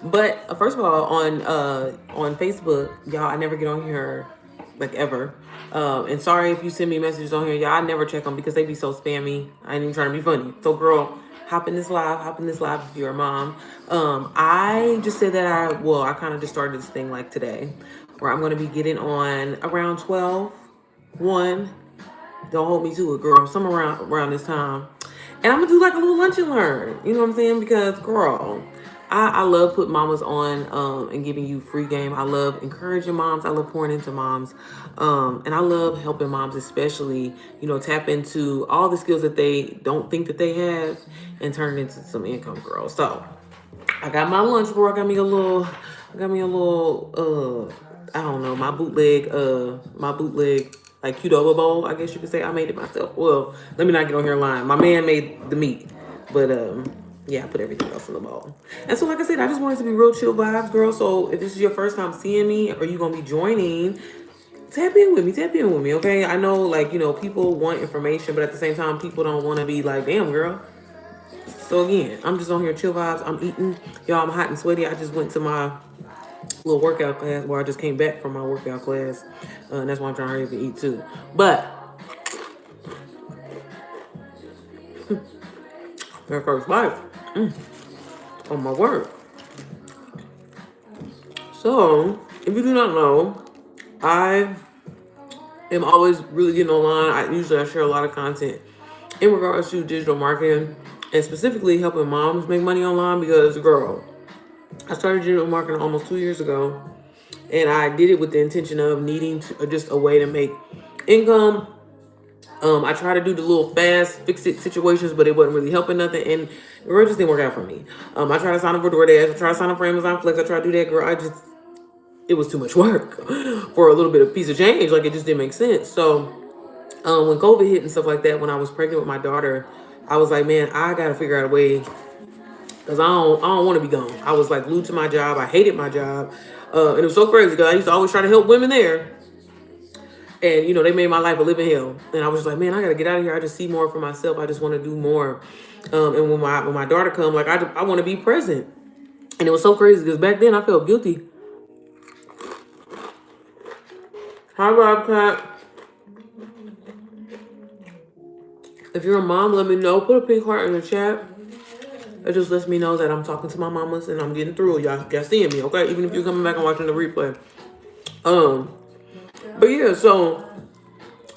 But first of all, on Facebook, y'all, I never get on here like ever. And sorry if you send me messages on here, y'all. I never check them because they be so spammy. I ain't even trying to be funny. So, girl, hop in this live. Hop in this live if you're a mom. I just said that I kind of just started this thing like today, where I'm gonna be getting on around 12, 1. Don't hold me to it, girl. Some around this time. And I'm gonna do like a little lunch and learn. You know what I'm saying? Because girl, I love putting mamas on and giving you free game. I love encouraging moms. I love pouring into moms. And I love helping moms, especially, tap into all the skills that they don't think that they have and turn it into some income, girl. So I got my lunch, bro. I don't know, my bootleg, like Qdoba bowl, I guess you could say. I made it myself. Well, let me not get on here lying. My man made the meat, but yeah, I put everything else in the bowl. And so, like I said, I just wanted to be real chill vibes, girl. So if this is your first time seeing me, or you gonna be joining, tap in with me, okay? I know, like, people want information, but at the same time, people don't want to be like, damn, girl. So again, I'm just on here chill vibes. I'm eating. Y'all, I'm hot and sweaty. I just went to my little workout class where I just came back from my workout class. And that's why I'm trying to hurry up and eat too. But that first bite. Oh my word. So, if you do not know, I am always really getting online. I share a lot of content in regards to digital marketing and specifically helping moms make money online because, girl, I started digital marketing almost 2 years ago, and I did it with the intention of needing just a way to make income. I tried to do the little fast fix it situations, but it wasn't really helping nothing, and it just didn't work out for me. I tried to sign up for DoorDash, I tried to sign up for Amazon Flex, I tried to do that, girl. It was too much work for a little bit of piece of change. Like, it just didn't make sense. So when COVID hit and stuff like that, when I was pregnant with my daughter, I was like, man, I gotta figure out a way because I don't want to be gone. I was like glued to my job. I hated my job, and it was so crazy because I used to always try to help women there, and they made my life a living hell. And I was just like, man, I gotta get out of here. I just see more for myself. I just want to do more. And when my daughter come, like I want to be present. And it was so crazy because back then I felt guilty. Hi, Bobcat. If you're a mom, let me know. Put a pink heart in the chat. It just lets me know that I'm talking to my mamas and I'm getting through. Y'all seeing me, okay? Even if you're coming back and watching the replay. But yeah, so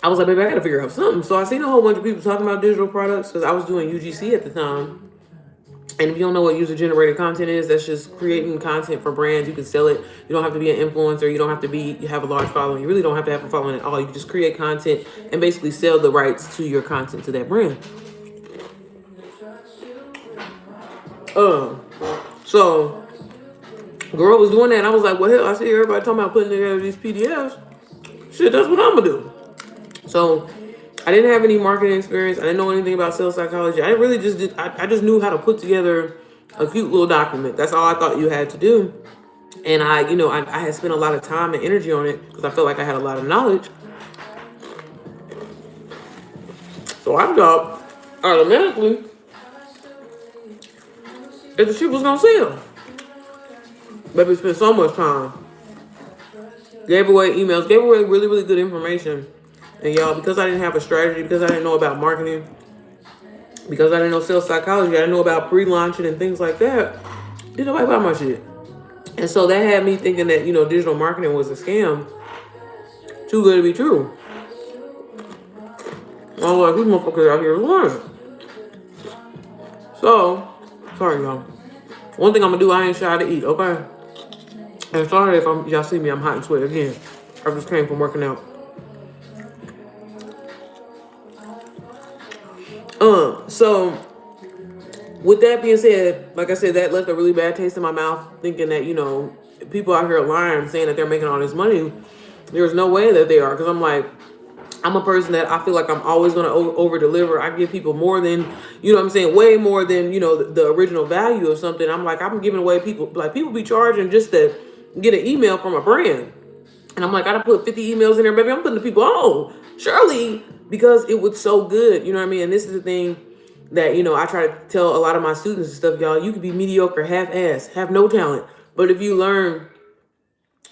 I was like, baby, I gotta figure out something. So I seen a whole bunch of people talking about digital products because I was doing UGC at the time. And if you don't know what user-generated content is, that's just creating content for brands. You can sell it. You don't have to be an influencer. You don't have to you have a large following. You really don't have to have a following at all. You can just create content and basically sell the rights to your content to that brand. So girl was doing that, and I was like, well, hell, I see everybody talking about putting together these PDFs. Shit, that's what I'm gonna do. So I didn't have any marketing experience. I didn't know anything about sales psychology. I really just did. I just knew how to put together a cute little document. That's all I thought you had to do. And I had spent a lot of time and energy on it because I felt like I had a lot of knowledge. So I thought automatically if the shit was gonna sell. Baby spent so much time. Gave away emails, gave away really, really good information. And y'all, because I didn't have a strategy, because I didn't know about marketing, because I didn't know sales psychology, I didn't know about pre-launching and things like that, didn't nobody buy my shit. And so that had me thinking that, digital marketing was a scam. Too good to be true. I was like, these motherfuckers out here learning. So, sorry, y'all. One thing I'm gonna do, I ain't shy to eat, okay? And sorry if y'all see me, I'm hot and sweaty again. I just came from working out. So with that being said, like I said, that left a really bad taste in my mouth, thinking that, people out here lying, saying that they're making all this money. There's no way that they are, because I'm like, I'm a person that I feel like I'm always going to over deliver. I give people more than, way more than, the original value of something. I'm like, I'm giving away people be charging just to get an email from a brand. And I'm like, I gotta put 50 emails in there, baby. I'm putting the people on, surely, because it was so good. You know what I mean? And this is the thing that, you know, I try to tell a lot of my students and stuff, y'all, you could be mediocre, half-ass, have no talent. But if you learn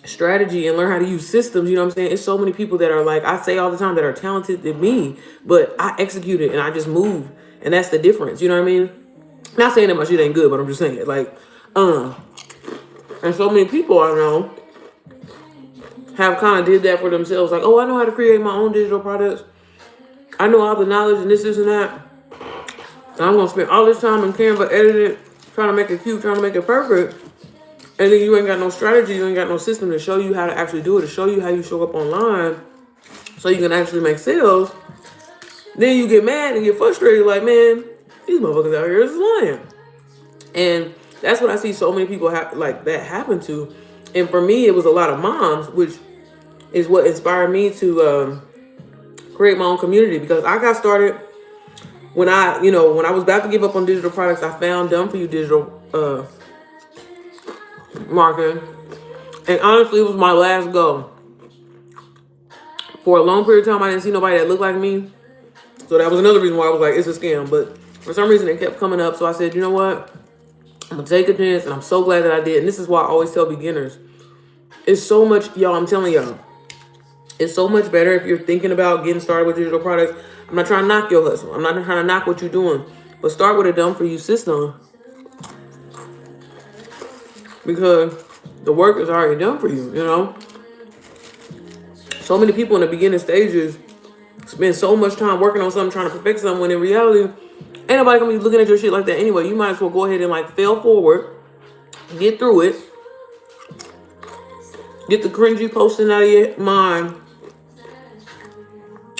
strategy and learn how to use systems, you know what I'm saying? It's so many people that are like, I say all the time, that are talented than me, but I execute it and I just move. And that's the difference, you know what I mean? Not saying that my shit ain't good, but I'm just saying it. Like, and so many people I know have kind of did that for themselves. Like, oh, I know how to create my own digital products. I know all the knowledge and this and that. And I'm going to spend all this time in Canva editing, trying to make it cute, trying to make it perfect. And then you ain't got no strategy, you ain't got no system to show you how to actually do it, to show you how you show up online so you can actually make sales. Then you get mad and get frustrated like, man, these motherfuckers out here is lying. And that's what I see so many people like that happen to. And for me, it was a lot of moms, which is what inspired me to create my own community, because I got started when I was about to give up on digital products. I found Done For You digital marketing, and honestly, it was my last go. For a long period of time, I didn't see nobody that looked like me, so that was another reason why I was like, it's a scam. But for some reason, it kept coming up, so I said, you know what, I'm gonna take a chance, and I'm so glad that I did. And this is why I always tell beginners, it's so much, y'all, I'm telling y'all, it's so much better if you're thinking about getting started with digital products. I'm not trying to knock your hustle, I'm not trying to knock what you're doing, but start with a Done For You system, because the work is already done for you, you know? So many people in the beginning stages spend so much time working on something, trying to perfect something, when in reality, ain't nobody gonna be looking at your shit like that anyway. You might as well go ahead and like fail forward, get through it, get the cringy posting out of your mind,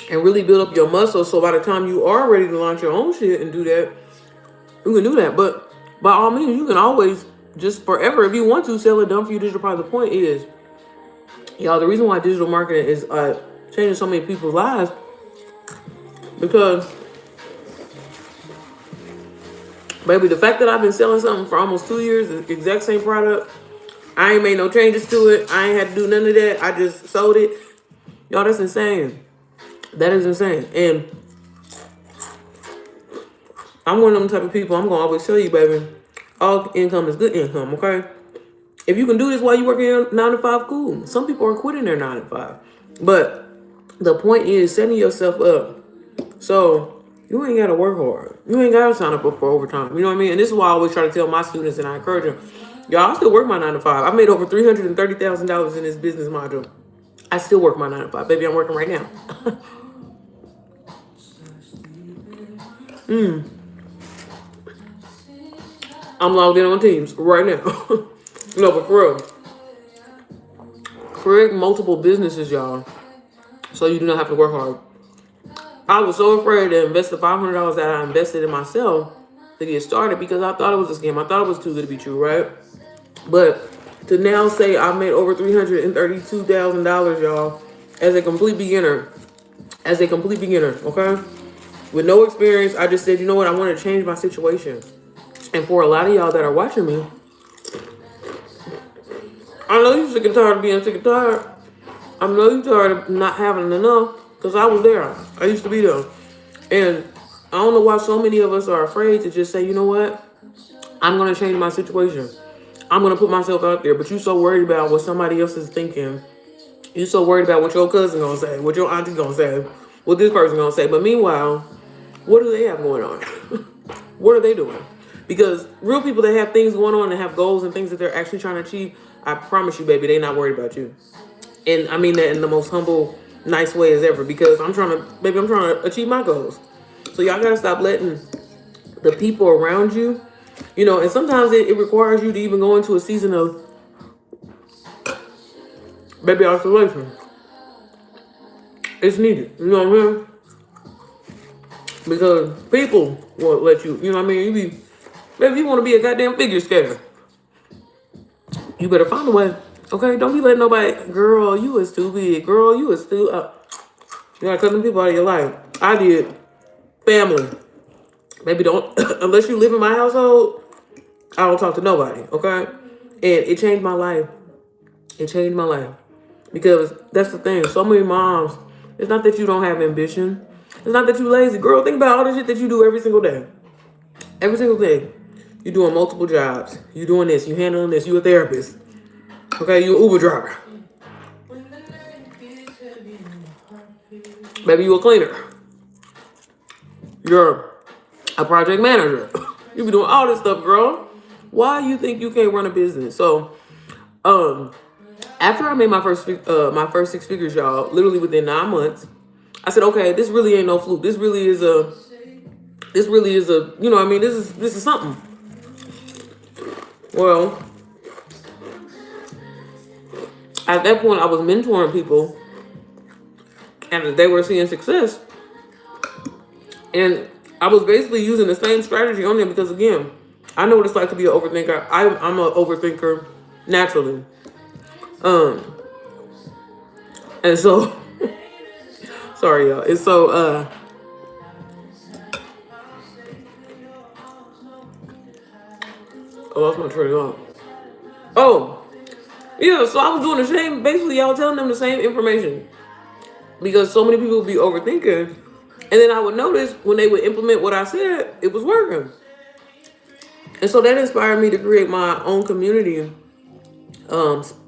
and really build up your muscle, so by the time you are ready to launch your own shit and do that, you can do that. But by all means, you can always just forever, if you want to, sell a Done For You digital product. The point is, y'all, the reason why digital marketing is changing so many people's lives, because, baby, the fact that I've been selling something for almost 2 years, the exact same product, I ain't made no changes to it, I ain't had to do none of that, I just sold it. Y'all, that's insane. That is insane. And I'm one of them type of people, I'm gonna always tell you, baby, all income is good income, okay? If you can do this while you working your 9 to 5, cool. Some people are quitting their 9 to 5. But the point is setting yourself up so you ain't gotta work hard. You ain't gotta sign up for overtime. You know what I mean? And this is why I always try to tell my students, and I encourage them, y'all, I still work my 9 to 5. I made over $330,000 in this business module. I still work my 9 to 5. Baby, I'm working right now. I'm logged in on Teams right now. No, but for real, create multiple businesses, y'all, so you do not have to work hard. I was so afraid to invest the $500 that I invested in myself to get started, because I thought it was a scam. I thought it was too good to be true, right? But to now say I made over $332,000, y'all, as a complete beginner, okay? With no experience, I just said, you know what? I want to change my situation. And for a lot of y'all that are watching me, I know you're sick and tired of being sick and tired. I know you're tired of not having enough, because I was there. I used to be there. And I don't know why so many of us are afraid to just say, you know what? I'm going to change my situation. I'm going to put myself out there. But you're so worried about what somebody else is thinking. You're so worried about what your cousin going to say, what your auntie going to say, what this person going to say. But meanwhile, what do they have going on? What are they doing? Because real people that have things going on and have goals and things that they're actually trying to achieve, I promise you, baby, they're not worried about you. And I mean that in the most humble, nice way as ever, because I'm trying to achieve my goals. So y'all got to stop letting the people around you, you know, and sometimes it requires you to even go into a season of, baby, isolation. It's needed, you know what I mean? Because people won't let you, you know what I mean? Baby, if you want to be a goddamn figure skater, you better find a way, okay? Don't be letting nobody, girl, you is too big. Girl, you is too, you gotta cut them people out of your life. I did. Family. Maybe don't, unless you live in my household, I don't talk to nobody, okay? And it changed my life. It changed my life. Because that's the thing. So many moms, it's not that you don't have ambition. It's not that you lazy. Girl, think about all the shit that you do every single day. Every single day. You're doing multiple jobs. You're doing this. You're handling this. You're a therapist. Okay, you're an Uber driver. Maybe you're a cleaner. You're a project manager. You be doing all this stuff, girl. Why you think you can't run a business? So, after I made my first 6 figures, y'all, literally within 9 months, I said, okay, this really ain't no fluke. This really is a, you know what I mean? This is something. Well, at that point, I was mentoring people, and they were seeing success. And I was basically using the same strategy on them because, again, I know what it's like to be an overthinker. I'm an overthinker naturally. And so, sorry, y'all. And so, I lost my train of thought. Oh, yeah, so I was doing the same, basically, y'all telling them the same information. Because so many people would be overthinking. And then I would notice when they would implement what I said, it was working. And so that inspired me to create my own community,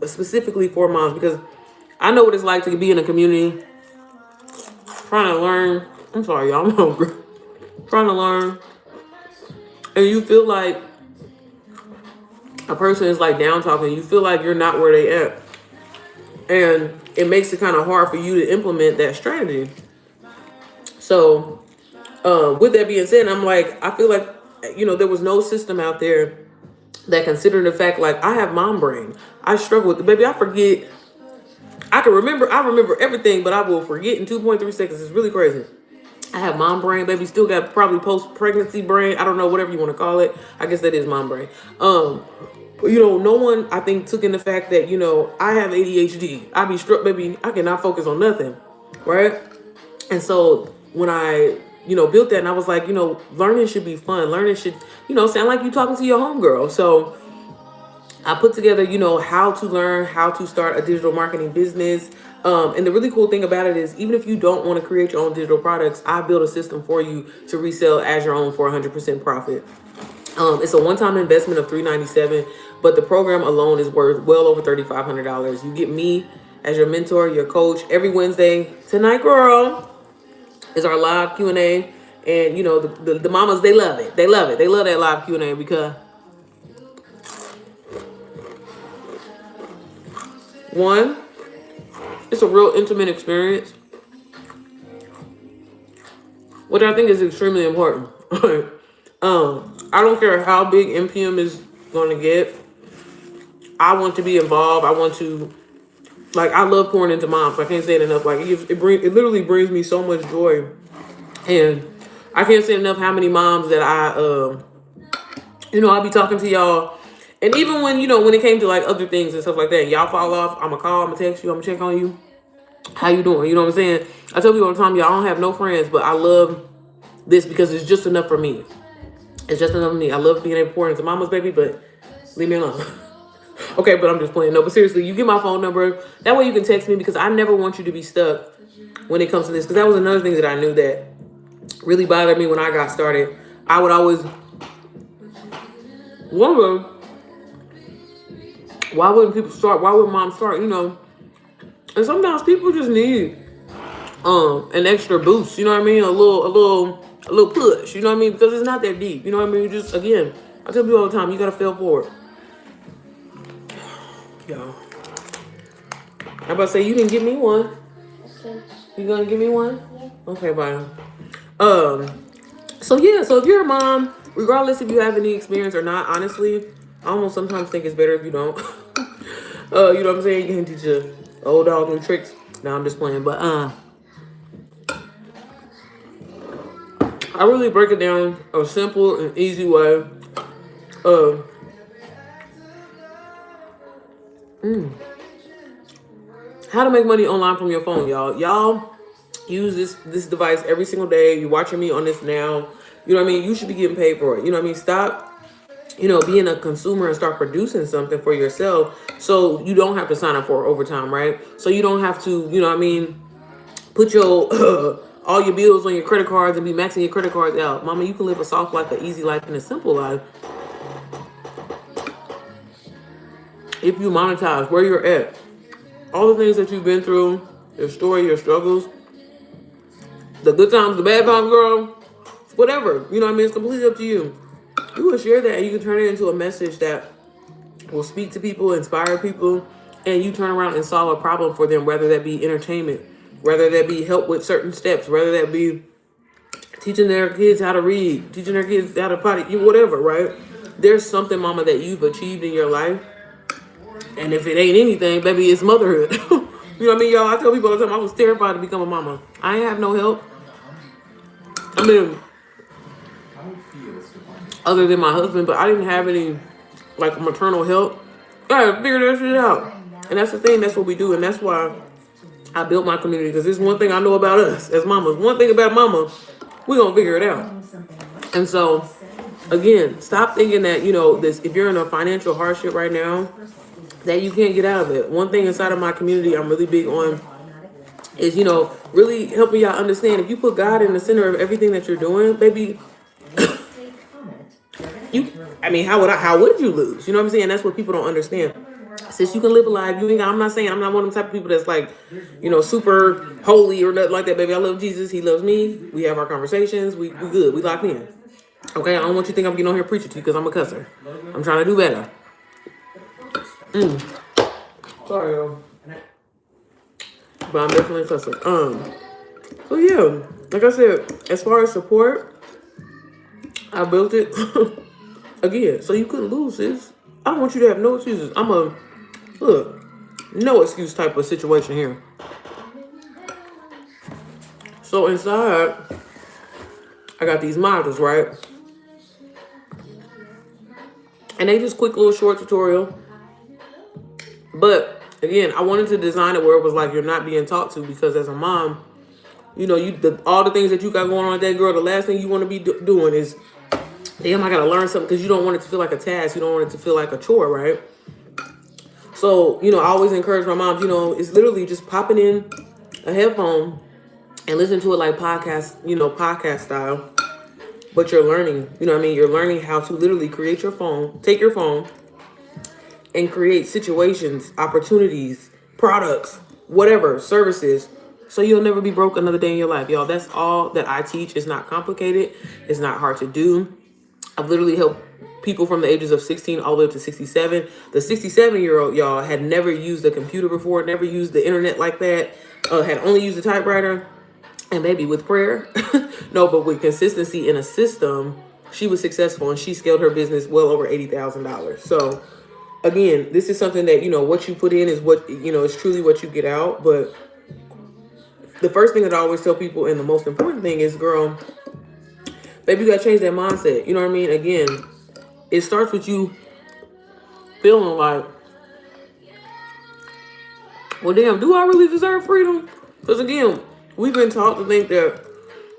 specifically for moms, because I know what it's like to be in a community, trying to learn. I'm sorry, y'all, I'm hungry. Trying to learn. And you feel like a person is like down talking. You feel like you're not where they at. And it makes it kind of hard for you to implement that strategy. So, with that being said, I'm like, I feel like, there was no system out there that considered the fact, like, I have mom brain. I struggle with it. Baby, I forget. I remember everything, but I will forget in 2.3 seconds. It's really crazy. I have mom brain, baby. Still got probably post-pregnancy brain. I don't know, whatever you want to call it. I guess that is mom brain. No one, I think, took in the fact that, I have ADHD. I be struck, baby. I cannot focus on nothing, right? And so when I, built that, and I was like, learning should be fun. Learning should, sound like you talking to your homegirl. So I put together, how to learn, how to start a digital marketing business. And the really cool thing about it is, even if you don't want to create your own digital products, I build a system for you to resell as your own for 100% profit. It's a one-time investment of $397, but the program alone is worth well over $3,500. You get me as your mentor, your coach, every Wednesday. Tonight, girl, is our live Q&A. And, the mamas, they love it. They love it. They love that live Q&A because, one, it's a real intimate experience, which I think is extremely important. I don't care how big MPM is going to get. I want to be involved. I want to, I love pouring into moms. I can't say it enough. It literally brings me so much joy. And I can't say enough how many moms that I'll be talking to y'all. And even when, when it came to other things and stuff like that, y'all fall off, I'm going to call, I'm going to text you, I'm going to check on you. How you doing? You know what I'm saying? I tell people all the time, y'all, I don't have no friends, but I love this because it's just enough for me. It's just enough for me. I love being important to mama's, baby, but leave me alone. Okay, but I'm just playing. No, but seriously, you get my phone number. That way you can text me because I never want you to be stuck when it comes to this. Because that was another thing that I knew that really bothered me when I got started. I would always wonder, why wouldn't people start? Why wouldn't mom start? And sometimes people just need an extra boost. You know what I mean? A little push. You know what I mean? Because it's not that deep. You know what I mean? Just, again, I tell people all the time, you gotta fail forward. Yo, I'm about to say, you didn't give me one. Okay. You gonna give me one? Yeah. Okay, bye. So if you're a mom, regardless if you have any experience or not, honestly, I almost sometimes think it's better if you don't. You know what I'm saying? You can teach your old dog new tricks. No, I'm just playing, but I really break it down a simple and easy way. How to make money online from your phone, y'all. Y'all use this device every single day. You're watching me on this now. You know what I mean? You should be getting paid for it. You know what I mean? Stop, being a consumer and start producing something for yourself so you don't have to sign up for overtime, right? So you don't have to, put your all your bills on your credit cards and be maxing your credit cards out. Mama, you can live a soft life, an easy life, and a simple life if you monetize where you're at. All the things that you've been through, your story, your struggles, the good times, the bad times, girl, whatever. You know what I mean? It's completely up to you. You can share that and you can turn it into a message that will speak to people, inspire people, and you turn around and solve a problem for them, whether that be entertainment, whether that be help with certain steps, whether that be teaching their kids how to read, teaching their kids how to potty, whatever, right? There's something, mama, that you've achieved in your life. And if it ain't anything, baby, it's motherhood. You know what I mean, y'all? I tell people all the time, I was terrified to become a mama. I ain't have no help. I mean, other than my husband, but I didn't have any, like, maternal help. I had to figure that shit out. And that's the thing, that's what we do. And that's why I built my community, because there's one thing I know about us as mamas. One thing about mama, we're going to figure it out. And so, again, stop thinking that, you know, this, if you're in a financial hardship right now, that you can't get out of it. One thing inside of my community I'm really big on is, you know, really helping y'all understand, if you put God in the center of everything that you're doing, baby, how would you lose? You know what I'm saying? That's what people don't understand. Since you can live a life, I'm not saying, I'm not one of the type of people that's like, you know, super holy or nothing like that, baby. I love Jesus. He loves me. We have our conversations. We good. We locked in. Okay? I don't want you to think I'm getting on here preaching to you because I'm a cusser. I'm trying to do better. Sorry, y'all. But I'm definitely a cusser. So yeah, like I said, as far as support, I built it again, so you couldn't lose this. I don't want you to have no excuses. I'm a no excuse type of situation here. So inside, I got these modules, right? And they just quick little short tutorial. But again, I wanted to design it where it was like you're not being talked to, because as a mom, you know, all the things that you got going on with that girl, the last thing you want to be doing is, damn, I got to learn something, because you don't want it to feel like a task. You don't want it to feel like a chore, right? So, you know, I always encourage my moms, you know, it's literally just popping in a headphone and listen to it like podcast style. But you're learning, you know what I mean? You're learning how to literally create your phone, take your phone, and create situations, opportunities, products, whatever, services, so you'll never be broke another day in your life, y'all. That's all that I teach. It's not complicated. It's not hard to do. I've literally helped people from the ages of 16 all the way up to 67. The 67-year-old, y'all, had never used a computer before, never used the internet like that, had only used a typewriter. And maybe with prayer, but with consistency in a system, she was successful, and she scaled her business well over $80,000. So again, this is something that, you know, what you put in is what, you know, is truly what you get out. But the first thing that I always tell people, and the most important thing, is, girl, baby, you got to change that mindset. You know what I mean? Again, it starts with you feeling like, well, damn, do I really deserve freedom? Because again, we've been taught to think that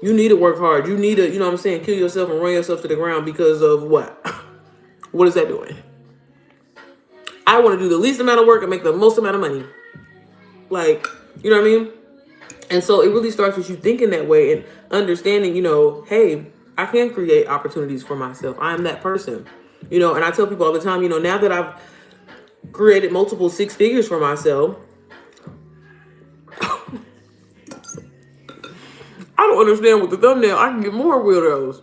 you need to work hard. You need to, you know what I'm saying, kill yourself and run yourself to the ground because of what? What is that doing? I want to do the least amount of work and make the most amount of money. Like, you know what I mean? And so it really starts with you thinking that way and understanding, you know, hey, I can create opportunities for myself. I am that person. You know, and I tell people all the time, you know, now that I've created multiple six figures for myself, I don't understand with the thumbnail. I can get more weirdos.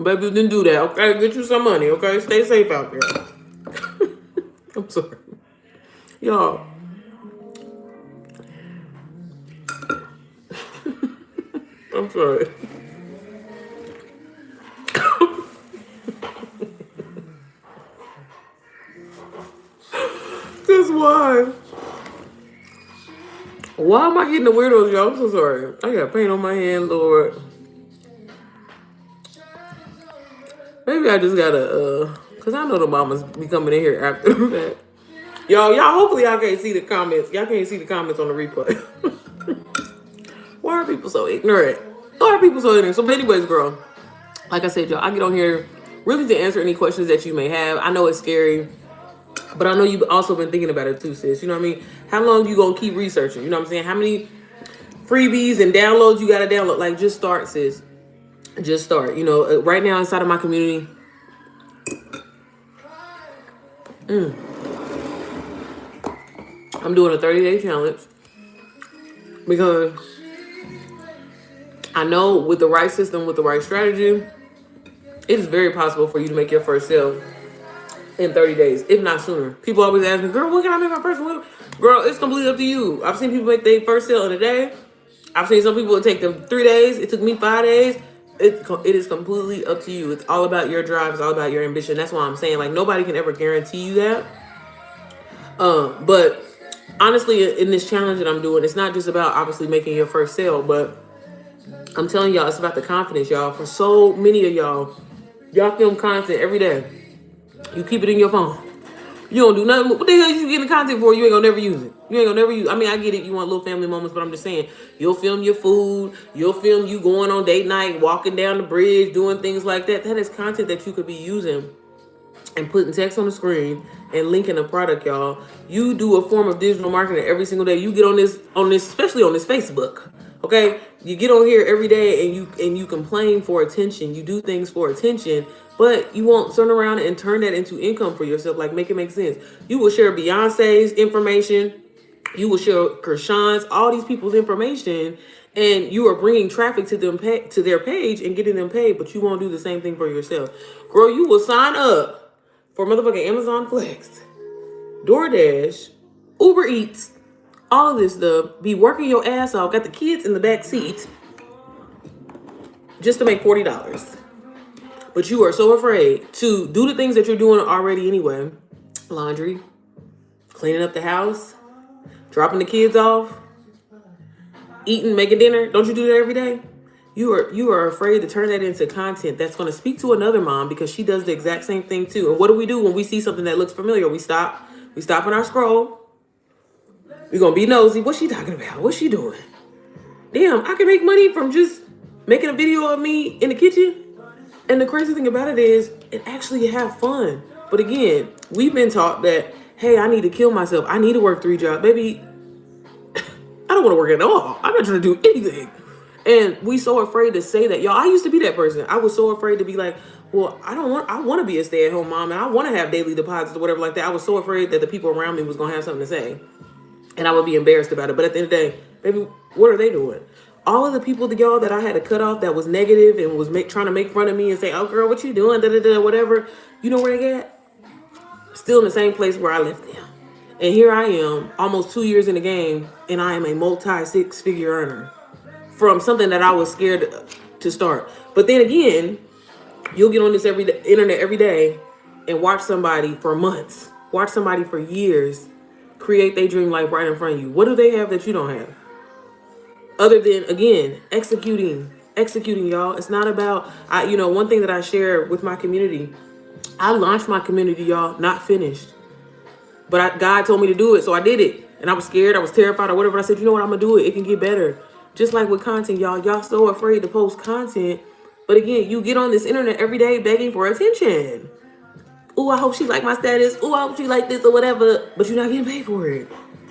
Baby, didn't do that, okay? Get you some money, okay? Stay safe out there. I'm sorry. Y'all. I'm sorry. That's why. Why am I getting the weirdos, y'all? I'm so sorry. I got paint on my hand, Lord. Maybe I just gotta, because I know the mamas be coming in here after that. Y'all, hopefully y'all can't see the comments. Y'all can't see the comments on the replay. Why are people so ignorant? Why are people so ignorant? So, but anyways, girl, like I said, y'all, I get on here really to answer any questions that you may have. I know it's scary, but I know you've also been thinking about it too, sis. You know what I mean? How long you gonna keep researching? You know what I'm saying? How many freebies and downloads you gotta download. Like, just start, sis. Just start. You know, right now inside of my community, I'm doing a 30-day challenge because I know with the right system, with the right strategy, it is very possible for you to make your first sale in 30 days, if not sooner. People always ask me, girl, when can I make my first one? Girl, it's completely up to you. I've seen people make their first sale in a day. I've seen some people, it take them 3 days. It took me 5 days. It is completely up to you. It's all about your drive. It's all about your ambition. That's why I'm saying, like, nobody can ever guarantee you that. But honestly, in this challenge that I'm doing, it's not just about obviously making your first sale, but I'm telling y'all, it's about the confidence, y'all. For so many of y'all film content every day. You keep it in your phone. You don't do nothing. What the hell you getting content for? You ain't gonna never use it. You ain't gonna never use it. I mean, I get it. You want little family moments, but I'm just saying, you'll film your food. You'll film you going on date night, walking down the bridge, doing things like that. That is content that you could be using and putting text on the screen and linking a product, y'all. You do a form of digital marketing every single day. You get on this, especially on this Facebook. Okay, you get on here every day and you complain for attention. You do things for attention, but you won't turn around and turn that into income for yourself. Like, make it make sense. You will share Beyonce's information. You will share Krishan's, all these people's information, and you are bringing traffic to them to their page and getting them paid. But you won't do the same thing for yourself, girl. You will sign up for motherfucking Amazon Flex, DoorDash, Uber Eats, all of this stuff, be working your ass off, got the kids in the back seat, just to make $40. But you are so afraid to do the things that you're doing already anyway. Laundry, cleaning up the house, dropping the kids off, eating, making dinner. Don't you do that every day? You are afraid to turn that into content that's going to speak to another mom because she does the exact same thing too. And what do we do when we see something that looks familiar? We stop in our scroll. We're going to be nosy. What's she talking about? What's she doing? Damn, I can make money from just making a video of me in the kitchen. And the crazy thing about it is, it actually have fun. But again, we've been taught that, hey, I need to kill myself. I need to work 3 jobs. Baby, I don't want to work at all. I'm not trying to do anything. And we so afraid to say that. Y'all, I used to be that person. I was so afraid to be like, well, I want to be a stay-at-home mom and I want to have daily deposits or whatever like that. I was so afraid that the people around me was going to have something to say. And I would be embarrassed about it. But at the end of the day, baby, what are they doing? All of the people, y'all, that I had to cut off that was negative and was trying to make fun of me and say, oh, girl, what you doing? Da-da-da, whatever. You know where they at? Still in the same place where I left them. And here I am, almost 2 years in the game, and I am a multi-6-figure earner from something that I was scared to start. But then again, you'll get on this internet every day and watch somebody for months, watch somebody for years, create their dream life right in front of you. What do they have that you don't have? Other than, again, executing, y'all. It's not about, one thing that I share with my community, I launched my community, y'all, not finished. But God told me to do it, so I did it. And I was scared, I was terrified or whatever. I said, you know what, I'm going to do it. It can get better. Just like with content, y'all so afraid to post content. But again, you get on this internet every day begging for attention. Ooh, I hope she like my status. Ooh, I hope she like this or whatever. But you're not getting paid for it.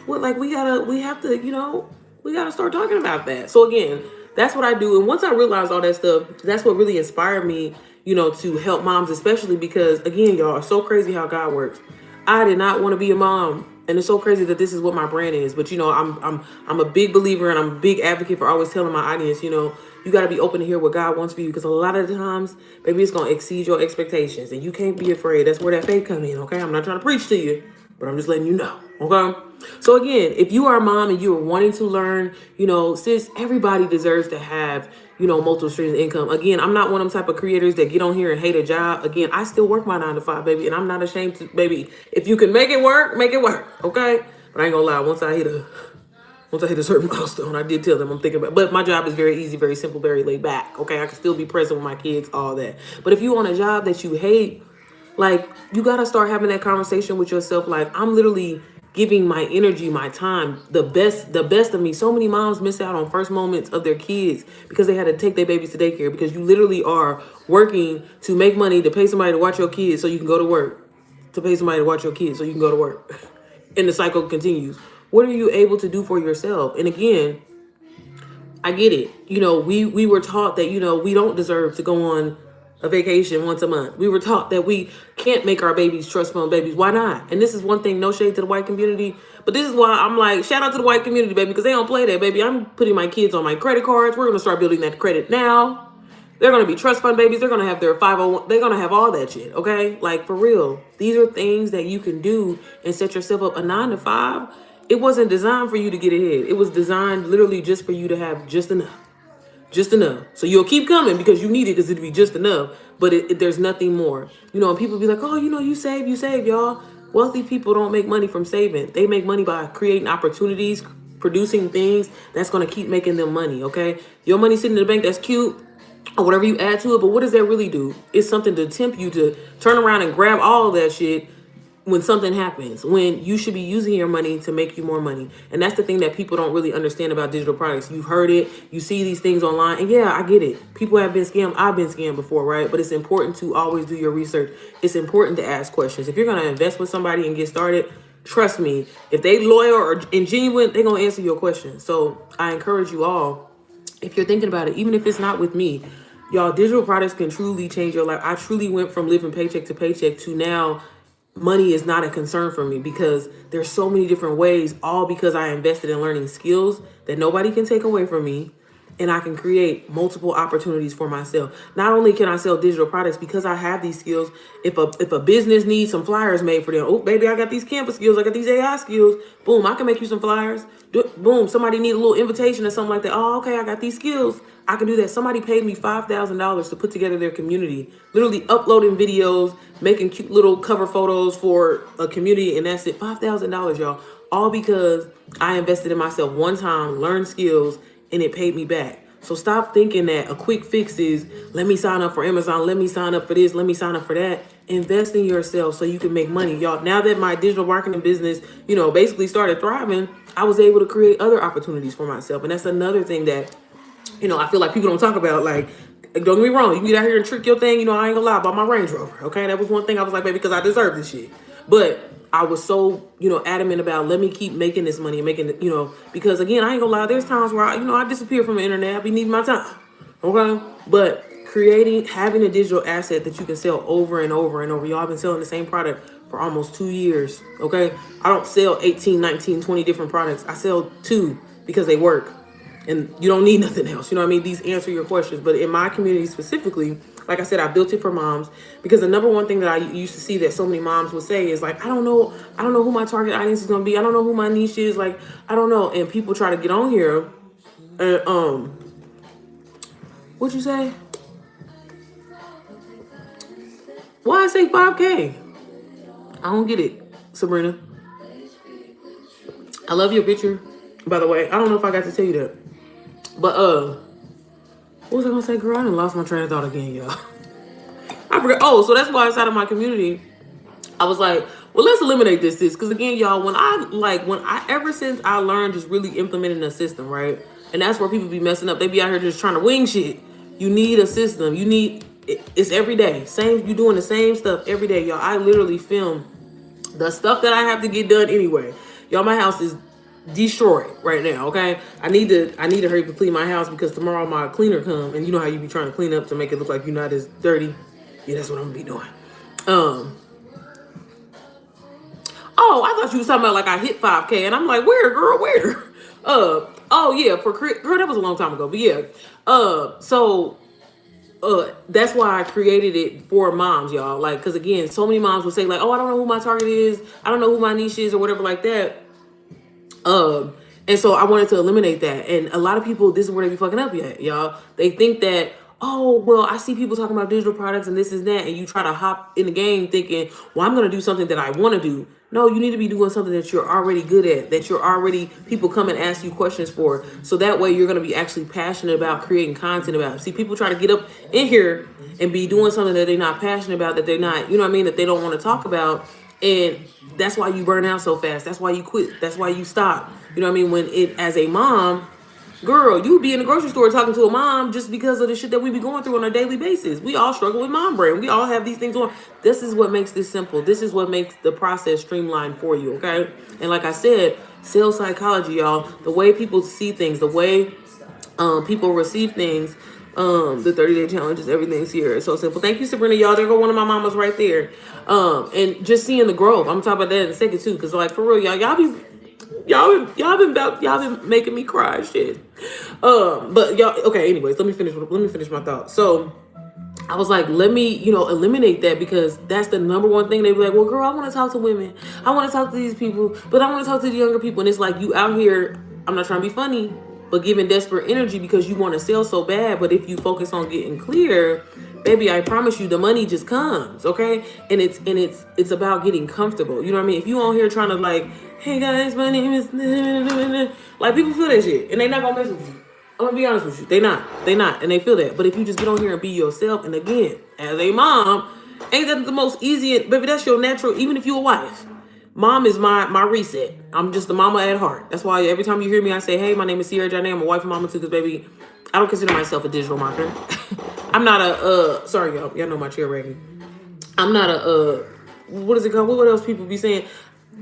What, like, we have to start talking about that. So again, that's what I do. And once I realized all that stuff, that's what really inspired me, to help moms, especially because, again, y'all, it's so crazy how God works. I did not want to be a mom. And it's so crazy that this is what my brand is. But, I'm a big believer and I'm a big advocate for always telling my audience, you got to be open to hear what God wants for you. Because a lot of the times, baby, it's going to exceed your expectations. And you can't be afraid. That's where that faith comes in, okay? I'm not trying to preach to you, but I'm just letting you know, okay? So again, if you are a mom and you are wanting to learn, sis, everybody deserves to have, multiple streams of income. Again, I'm not one of them type of creators that get on here and hate a job. Again, I still work my 9 to 5, baby. And I'm not ashamed to, baby. If you can make it work, okay? But I ain't gonna lie, once I hit a certain milestone, I did tell them I'm thinking about, but my job is very easy, very simple, very laid back. Okay. I can still be present with my kids, all that. But if you want a job that you hate, like, you got to start having that conversation with yourself. Like, I'm literally giving my energy, my time, the best of me. So many moms miss out on first moments of their kids because they had to take their babies to daycare, because you literally are working to make money to pay somebody to watch your kids so you can go to work, to pay somebody to watch your kids so you can go to work. And the cycle continues. What are you able to do for yourself? And again, I get it. You know, we were taught that, you know, we don't deserve to go on a vacation once a month. We were taught that we can't make our babies trust fund babies. Why not? And this is one thing, no shade to the white community, but this is why I'm like, shout out to the white community, baby, because they don't play that, baby. I'm putting my kids on my credit cards. We're going to start building that credit now. They're going to be trust fund babies. They're going to have their 501. They're going to have all that shit, okay? Like, for real. These are things that you can do and set yourself up. A 9 to 5, it wasn't designed for you to get ahead. It was designed literally just for you to have just enough. Just enough. So you'll keep coming because you need it, because it'll be just enough. But there's nothing more. You know, and people be like, oh, you know, you save, y'all. Wealthy people don't make money from saving. They make money by creating opportunities, producing things that's going to keep making them money, okay? Your money sitting in the bank, that's cute, or whatever you add to it, but what does that really do? It's something to tempt you to turn around and grab all of that shit when something happens, when you should be using your money to make you more money. And that's the thing that people don't really understand about digital products. You've heard it, you see these things online, and yeah, I get it. People have been scammed. I've been scammed before, right? But it's important to always do your research. It's important to ask questions. If you're going to invest with somebody and get started, trust me, if they loyal or genuine, they're going to answer your questions. So I encourage you all, if you're thinking about it, even if it's not with me, y'all, digital products can truly change your life. I truly went from living paycheck to paycheck to now money is not a concern for me, because there's so many different ways, all because I invested in learning skills that nobody can take away from me. And I can create multiple opportunities for myself. Not only can I sell digital products because I have these skills, if a business needs some flyers made for them, oh, baby, I got these Canva skills, I got these AI skills, boom, I can make you some flyers. Boom, somebody need a little invitation or something like that. Oh, okay, I got these skills. I can do that. Somebody paid me $5,000 to put together their community, literally uploading videos, making cute little cover photos for a community, and that's it. $5,000, y'all. All because I invested in myself one time, learned skills, and it paid me back. So stop thinking that a quick fix is, let me sign up for Amazon, let me sign up for this, let me sign up for that. Invest in yourself so you can make money. Y'all, now that my digital marketing business, you know, basically started thriving, I was able to create other opportunities for myself. And that's another thing that, you know, I feel like people don't talk about. Like, don't get me wrong, you can get out here and trick your thing. You know, I ain't gonna lie about my Range Rover. Okay, that was one thing I was like, baby, because I deserve this shit. But I was so, you know, adamant about, let me keep making this money and making it, you know, because again, I ain't gonna lie, there's times where I disappear from the internet. I be needing my time. Okay, but having a digital asset that you can sell over and over and over. Y'all been selling the same product for almost 2 years. Okay, I don't sell 18, 19, 20 different products. I sell 2 because they work. And you don't need nothing else. You know what I mean? These answer your questions. But in my community specifically, like I said, I built it for moms, because the number one thing that I used to see that so many moms would say is like, I don't know who my target audience is going to be. I don't know who my niche is. Like, I don't know. And people try to get on here and, what'd you say? Why I say 5K? I don't get it, Sabrina. I love your picture, by the way. I don't know if I got to tell you that. But what was I gonna say, girl? I done lost my train of thought again, y'all. I forgot. Oh, so that's why inside of my community, I was like, well, let's eliminate this. Because again, y'all, ever since I learned just really implementing a system, right? And that's where people be messing up. They be out here just trying to wing shit. You need a system. It's every day. You doing the same stuff every day, y'all. I literally film the stuff that I have to get done anyway. Y'all, my house is destroyed right now. Okay, I need to hurry up and clean my house, because tomorrow my cleaner come, and you know how you be trying to clean up to make it look like you're not as dirty. Yeah, that's what I'm gonna be doing. Oh, I thought you was talking about like I hit 5K, and I'm like, where, girl, where? Oh yeah, girl, that was a long time ago, but yeah. That's why I created it for moms, y'all. Like, because again, so many moms would say like, oh, I don't know who my target is, I don't know who my niche is, or whatever like that. And so I wanted to eliminate that. And a lot of people, this is where they be fucking up at, y'all. They think that, oh, well, I see people talking about digital products and this is that, and you try to hop in the game thinking, well, I'm going to do something that I want to do. No, you need to be doing something that you're already good at, that people come and ask you questions for. So that way you're going to be actually passionate about creating content about. See, people try to get up in here and be doing something that they're not passionate about, that they're not, you know what I mean, that they don't want to talk about. And that's why you burn out so fast. That's why you quit. That's why you stop. You know what I mean? As a mom, girl, you be in the grocery store talking to a mom just because of the shit that we be going through on a daily basis. We all struggle with mom brain. We all have these things on. This is what makes this simple. This is what makes the process streamlined for you, okay? And like I said, sales psychology, y'all, the way people see things, the way People receive things. The 30-day challenge is everything's here. It's so simple. Thank you, Sabrina. Y'all, there go one of my mamas right there. And just seeing the growth. I'm talking about that in a second too, because like for real, y'all been making me cry, shit. But y'all, okay. Anyways, let me finish my thought. So I was like, let me, eliminate that, because that's the number one thing. They be like, well, girl, I want to talk to women. I want to talk to these people, but I want to talk to the younger people. And it's like, you out here, I'm not trying to be funny, but giving desperate energy because you want to sell so bad. But if you focus on getting clear, baby, I promise you the money just comes. Okay. And it's about getting comfortable. You know what I mean? If you on here trying to like, hey guys, my name is, like, people feel that shit and they not gonna mess with you. I'm gonna be honest with you. They not, and they feel that. But if you just get on here and be yourself, and again, as a mom, ain't that the most easy? Baby, that's your natural. Even if you're a wife, mom is my reset. I'm just a mama at heart. That's why every time you hear me, I say, hey, my name is Sierra Janae. I'm a wife and mama too. Because baby, I don't consider myself a digital marketer. I'm not a sorry y'all know my chair raggedy. I'm not a what is it called? What else people be saying?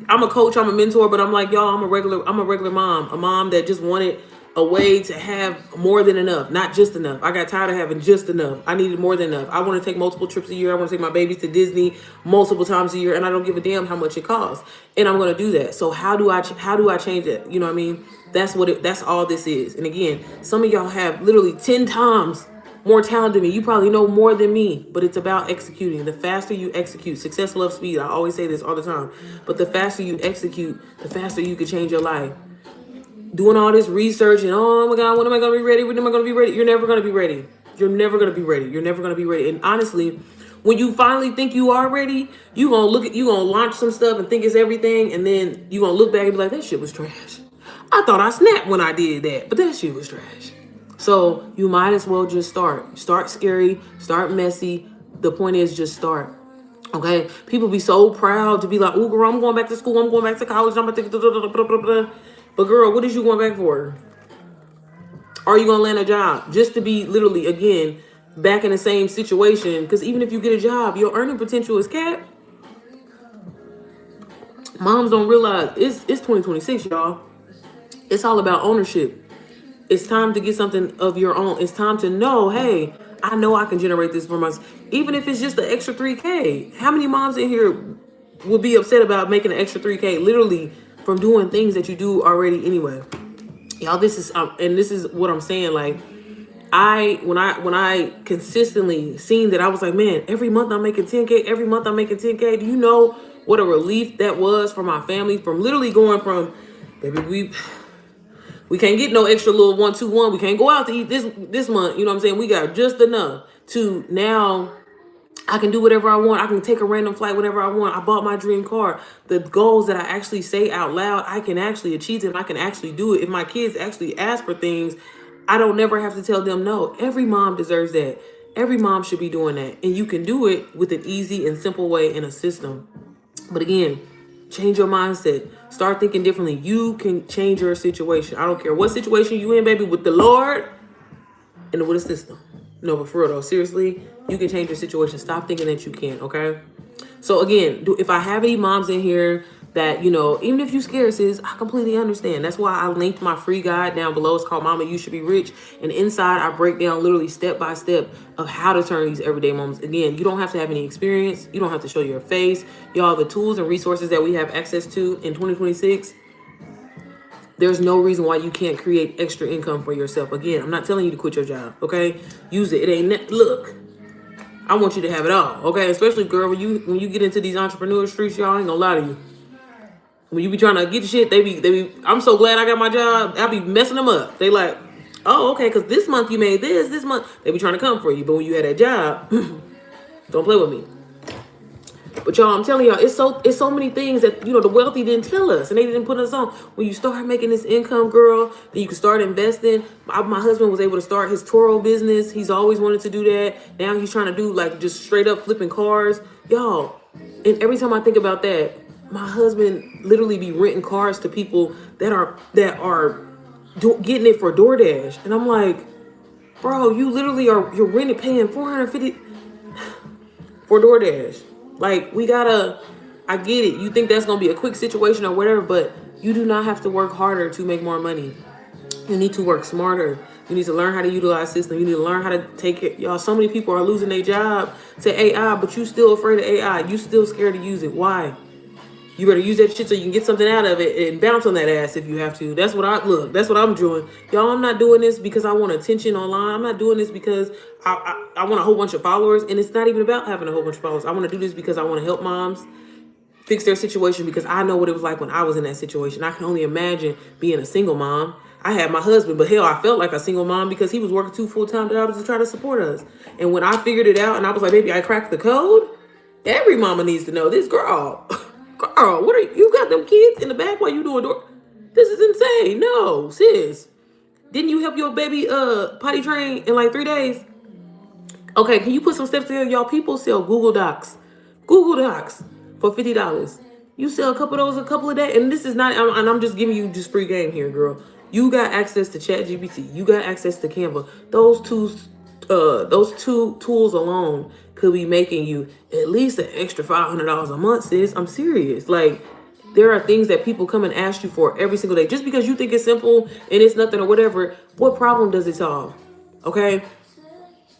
I'm a coach, I'm a mentor, but I'm like, y'all, I'm a regular mom, a mom that just wanted a way to have more than enough, not just enough. I got tired of having just enough. I needed more than enough. I want to take multiple trips a year. I want to take my babies to Disney multiple times a year, and I don't give a damn how much it costs. And I'm going to do that. So how do I change it? You know what I mean? That's all this is. And again, some of y'all have literally 10 times more talent than me. You probably know more than me, but it's about executing. The faster you execute, success loves speed. I always say this all the time, but the faster you execute, the faster you can change your life. Doing all this research and, oh my God, when am I going to be ready? When am I going to be ready? You're never going to be ready. You're never going to be ready. You're never going to be ready. And honestly, when you finally think you are ready, you going to launch some stuff and think it's everything. And then you going to look back and be like, that shit was trash. I thought I snapped when I did that, but that shit was trash. So you might as well just start. Start scary, start messy. The point is just start. Okay? People be so proud to be like, oh, girl, I'm going back to school. I'm going back to college. I'm going to But girl, what is you going back for? Are you going to land a job just to be literally, again, back in the same situation? Because even if you get a job, your earning potential is capped. Moms don't realize it's 2026, y'all. It's all about ownership. It's time to get something of your own. It's time to know, hey, I know I can generate this for myself. Even if it's just an extra $3K. How many moms in here would be upset about making an extra $3K literally from doing things that you do already anyway? Y'all, this is what I'm saying. Like, when I consistently seen that, I was like, man, every month I'm making 10K. Every month I'm making 10K. Do you know what a relief that was for my family? From literally going from, baby, we can't get no extra little 1-2-1. We can't go out to eat this month. You know what I'm saying? We got just enough to now I can do whatever I want. I can take a random flight whenever I want. I bought my dream car. The goals that I actually say out loud, I can actually achieve them. I can actually do it. If my kids actually ask for things, I don't never have to tell them no. Every mom deserves that. Every mom should be doing that. And you can do it with an easy and simple way in a system. But again, change your mindset. Start thinking differently. You can change your situation. I don't care what situation you in, baby, with the Lord and with a system. No, but for real though, seriously, you can change your situation. Stop thinking that you can't, okay? So again, if I have any moms in here that, even if you scared, sis, I completely understand. That's why I linked my free guide down below. It's called Mama, You Should Be Rich. And inside, I break down literally step by step of how to turn these everyday moments. Again, you don't have to have any experience. You don't have to show your face. Y'all, the tools and resources that we have access to in 2026, there's no reason why you can't create extra income for yourself. Again, I'm not telling you to quit your job, okay? Use it. It ain't, look, I want you to have it all, okay? Especially, girl, when you get into these entrepreneur streets, y'all, I ain't gonna lie to you. When you be trying to get shit, they be, I'm so glad I got my job. I be messing them up. They like, oh, okay, because this month you made this month. They be trying to come for you. But when you had that job, don't play with me. But y'all, I'm telling y'all, it's so many things that, the wealthy didn't tell us and they didn't put us on. When you start making this income, girl, then you can start investing. My husband was able to start his Toro business. He's always wanted to do that. Now he's trying to do like just straight up flipping cars. Y'all, and every time I think about that, my husband literally be renting cars to people that are getting it for DoorDash. And I'm like, bro, you literally you're renting, paying $450 for DoorDash. Like, I get it. You think that's going to be a quick situation or whatever, but you do not have to work harder to make more money. You need to work smarter. You need to learn how to utilize system. You need to learn how to take it. Y'all, so many people are losing their job to AI, but you still afraid of AI. You still scared to use it. Why? You better use that shit so you can get something out of it and bounce on that ass if you have to. That's what that's what I'm doing. Y'all, I'm not doing this because I want attention online. I'm not doing this because I want a whole bunch of followers. And it's not even about having a whole bunch of followers. I want to do this because I want to help moms fix their situation, because I know what it was like when I was in that situation. I can only imagine being a single mom. I had my husband, but hell, I felt like a single mom because he was working 2 full-time jobs to try to support us. And when I figured it out and I was like, baby, I cracked the code. Every mama needs to know this. Girl, what are you got them kids in the back while you doing door? This is insane. No, sis. Didn't you help your baby potty train in like 3 days? Okay, can you put some steps together? Y'all, people sell Google Docs. Google Docs for $50. You sell a couple of those a couple of days. And this is not, and I'm just giving you just free game here, girl. You got access to ChatGPT. You got access to Canva. Those two tools alone could be making you at least an extra $500 a month, sis. I'm serious. Like, there are things that people come and ask you for every single day. Just because you think it's simple and it's nothing or whatever, what problem does it solve? Okay?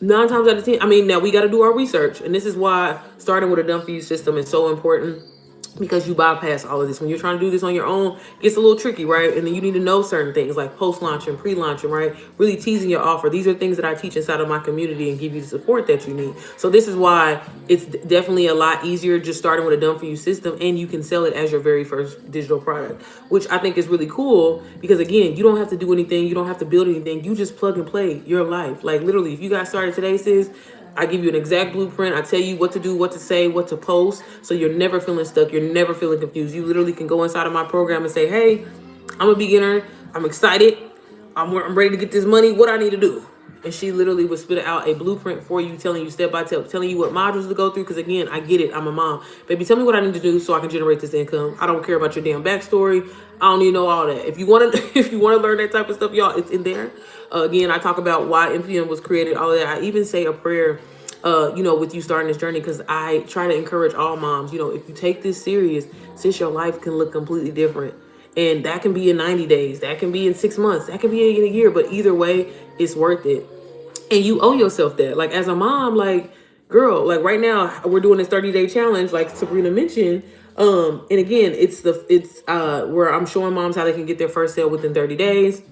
9 times out of 10, I mean, now we got to do our research. And this is why starting with a done for you system is so important, because you bypass all of this. When you're trying to do this on your own, it gets a little tricky, right? And then you need to know certain things like post-launch and pre-launching, right? Really teasing your offer. These are things that I teach inside of my community and give you the support that you need. So this is why it's definitely a lot easier just starting with a done for you system, and you can sell it as your very first digital product, which I think is really cool, because again, you don't have to do anything. You don't have to build anything. You just plug and play your life. Like literally, if you got started today, sis, I give you an exact blueprint. I tell you what to do, what to say, what to post. So you're never feeling stuck. You're never feeling confused. You literally can go inside of my program and say, hey, I'm a beginner. I'm excited. I'm ready to get this money. What I need to do? And she literally would spit out a blueprint for you, telling you step by step, telling you what modules to go through. Because again, I get it. I'm a mom. Baby, tell me what I need to do so I can generate this income. I don't care about your damn backstory. I don't need to know all that. If you want to, if you want to learn that type of stuff, y'all, it's in there. Again, I talk about why MPM was created, all of that. I even say a prayer, with you starting this journey, because I try to encourage all moms, if you take this serious, sis, your life can look completely different. And that can be in 90 days. That can be in 6 months. That can be in a year. But either way, it's worth it. And you owe yourself that. Like, as a mom, like, girl, like right now, we're doing this 30-day challenge, like Sabrina mentioned. And again, it's where I'm showing moms how they can get their first sale within 30 days.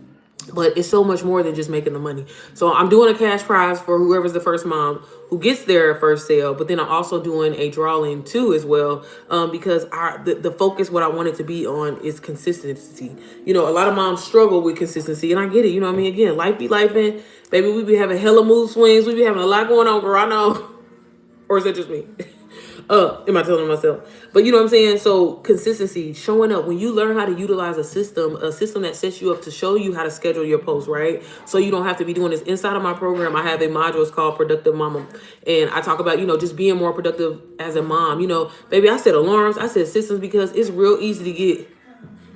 But it's so much more than just making the money. So I'm doing a cash prize for whoever's the first mom who gets their first sale. But then I'm also doing a drawing too as well, because the focus, what I want it to be on, is consistency. A lot of moms struggle with consistency, and I get it. You know what I mean? Again, life be lifing. Baby, we be having hella mood swings. We be having a lot going on, girl. I know. Or is that just me? Am I telling myself? But you know what I'm saying? So consistency, showing up. When you learn how to utilize a system that sets you up to show you how to schedule your posts, right? So you don't have to be doing this. Inside of my program, I have a module, it's called Productive Mama. And I talk about, just being more productive as a mom. Baby, I set alarms, I set systems, because it's real easy to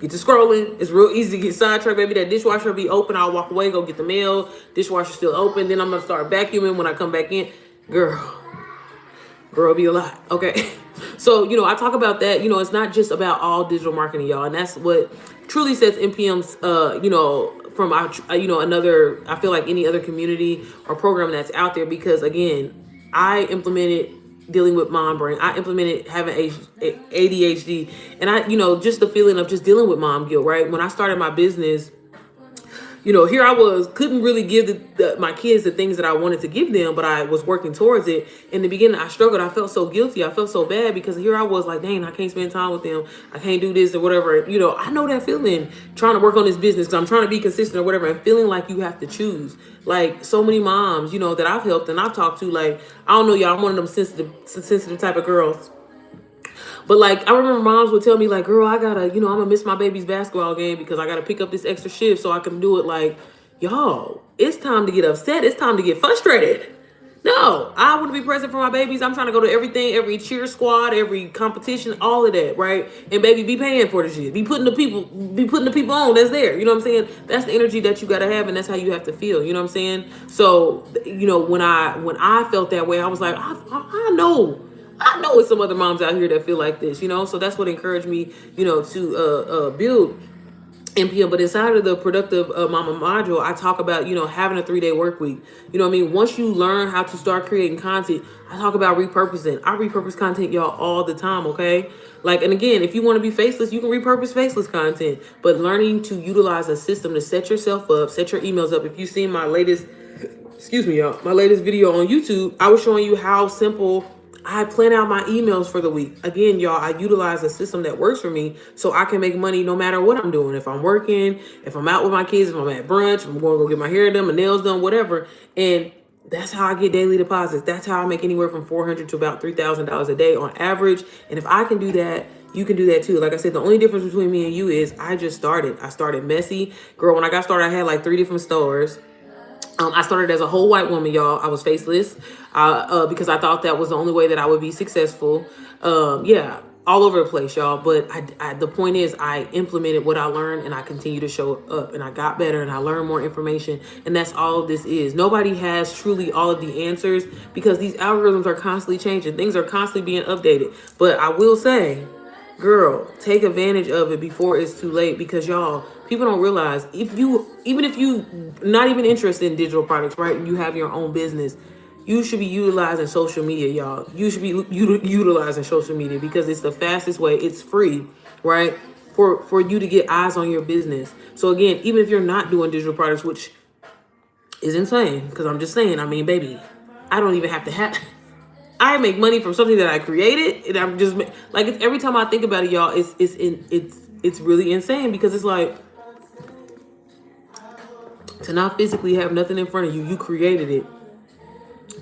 get to scrolling. It's real easy to get sidetracked, baby. That dishwasher will be open. I'll walk away, go get the mail. Dishwasher still open. Then I'm going to start vacuuming when I come back in. Girl, be a lot. Okay. So, I talk about that. It's not just about all digital marketing, y'all. And that's what truly sets MPM's, from, another, I feel like any other community or program that's out there. Because again, I implemented dealing with mom brain. I implemented having ADHD, and I, just the feeling of just dealing with mom guilt, right? When I started my business, here I was, couldn't really give my kids the things that I wanted to give them, but I was working towards it. In the beginning, I struggled. I felt so guilty. I felt so bad, because here I was like, dang, I can't spend time with them. I can't do this or whatever. I know that feeling, trying to work on this business because I'm trying to be consistent or whatever, and feeling like you have to choose. Like so many moms, that I've helped and I've talked to, like, I don't know, y'all, I'm one of them sensitive type of girls. But like, I remember moms would tell me like, girl, I gotta, I'm gonna miss my baby's basketball game because I gotta pick up this extra shift so I can do it. Like, y'all, it's time to get upset. It's time to get frustrated. No, I want to be present for my babies. I'm trying to go to everything, every cheer squad, every competition, all of that, right? And baby, be paying for the shit. Be putting the people on that's there. You know what I'm saying? That's the energy that you gotta have, and that's how you have to feel. You know what I'm saying? So, when I felt that way, I was like, I know it's some other moms out here that feel like this, so that's what encouraged me, to build NPM, but inside of the productive mama module, I talk about, having a 3-day work week. You know what I mean? Once you learn how to start creating content, I talk about repurposing. I repurpose content, y'all, all the time, okay? Like, and again, if you want to be faceless, you can repurpose faceless content, but learning to utilize a system to set yourself up, set your emails up. If you've seen my latest, excuse me, y'all, my latest video on YouTube, I was showing you how simple I plan out my emails for the week. Again, y'all, I utilize a system that works for me so I can make money no matter what I'm doing. If I'm working, if I'm out with my kids, if I'm at brunch, if I'm going to go get my hair done, my nails done, whatever. And that's how I get daily deposits. That's how I make anywhere from $400 to about $3,000 a day on average. And if I can do that, you can do that too. Like I said, the only difference between me and you is I just started. I started messy. Girl, when I got started, I had like 3 different stores. I started as a whole white woman, y'all. I was faceless because I thought that was the only way that I would be successful. Yeah, all over the place, y'all. But the point is, I implemented what I learned, and I continue to show up, and I got better, and I learned more information, and that's all this is. Nobody has truly all of the answers because these algorithms are constantly changing. Things are constantly being updated. But I will say, girl, take advantage of it before it's too late, because y'all, people don't realize, even if you not even interested in digital products, right? You have your own business, you should be utilizing social media, y'all. You should be utilizing social media because it's the fastest way. It's free, right? For you to get eyes on your business. So again, even if you're not doing digital products, which is insane, because I'm just saying, I mean, baby, I don't even have to have I make money from something that I created, and I'm just like, it's, every time I think about it, y'all, it's really insane, because it's like, to not physically have nothing in front of you, you created it,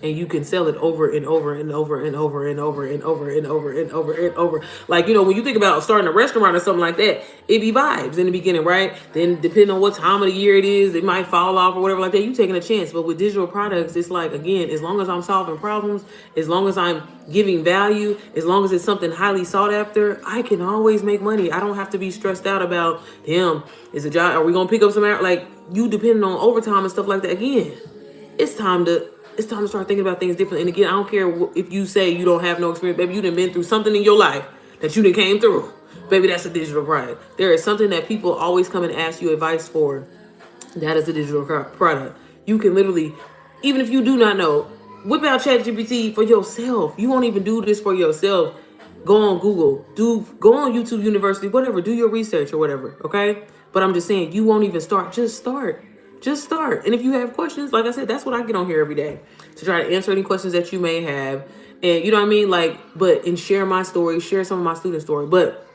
and you can sell it over and over and over and over and over and over and over and over and over. Like, when you think about starting a restaurant or something like that, it be vibes in the beginning, right? Then depending on what time of the year it is, it might fall off or whatever like that. You taking a chance. But with digital products, it's like, again, as long as I'm solving problems, as long as I'm giving value, as long as it's something highly sought after, I can always make money. I don't have to be stressed out about, damn, is a job, are we gonna pick up some hours? Like, you depending on overtime and stuff like that. Again, it's time to start thinking about things differently. And again, I don't care if you say you don't have no experience, baby. You done been through something in your life that you done came through, baby. That's a digital product. There is something that people always come and ask you advice for. That is a digital product. You can literally, even if you do not know, whip out ChatGPT for yourself. You won't even do this for yourself. Go on Google, go on YouTube University, whatever. Do your research or whatever. Okay. But I'm just saying, you won't even start. Just start. Just start. And if you have questions, like I said, that's what I get on here every day, to try to answer any questions that you may have. And you know what I mean? And share my story, share some of my student story. But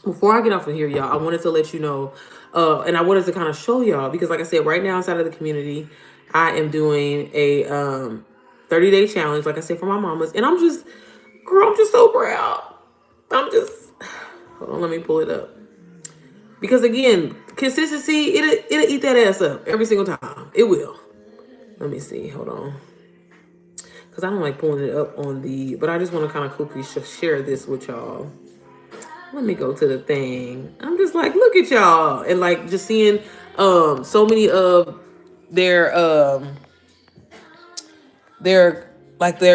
before I get off of here, y'all, I wanted to let you know, and I wanted to kind of show y'all, because like I said, right now inside of the community, I am doing a 30-day challenge, like I said, for my mamas. And I'm just so proud. Hold on, let me pull it up. Because again, consistency, it'll eat that ass up every single time. It will. Let me see. Hold on. Because I don't like pulling it up but I just want to kind of quickly share this with y'all. Let me go to the thing. I'm just like, look at y'all. And like, just seeing so many of their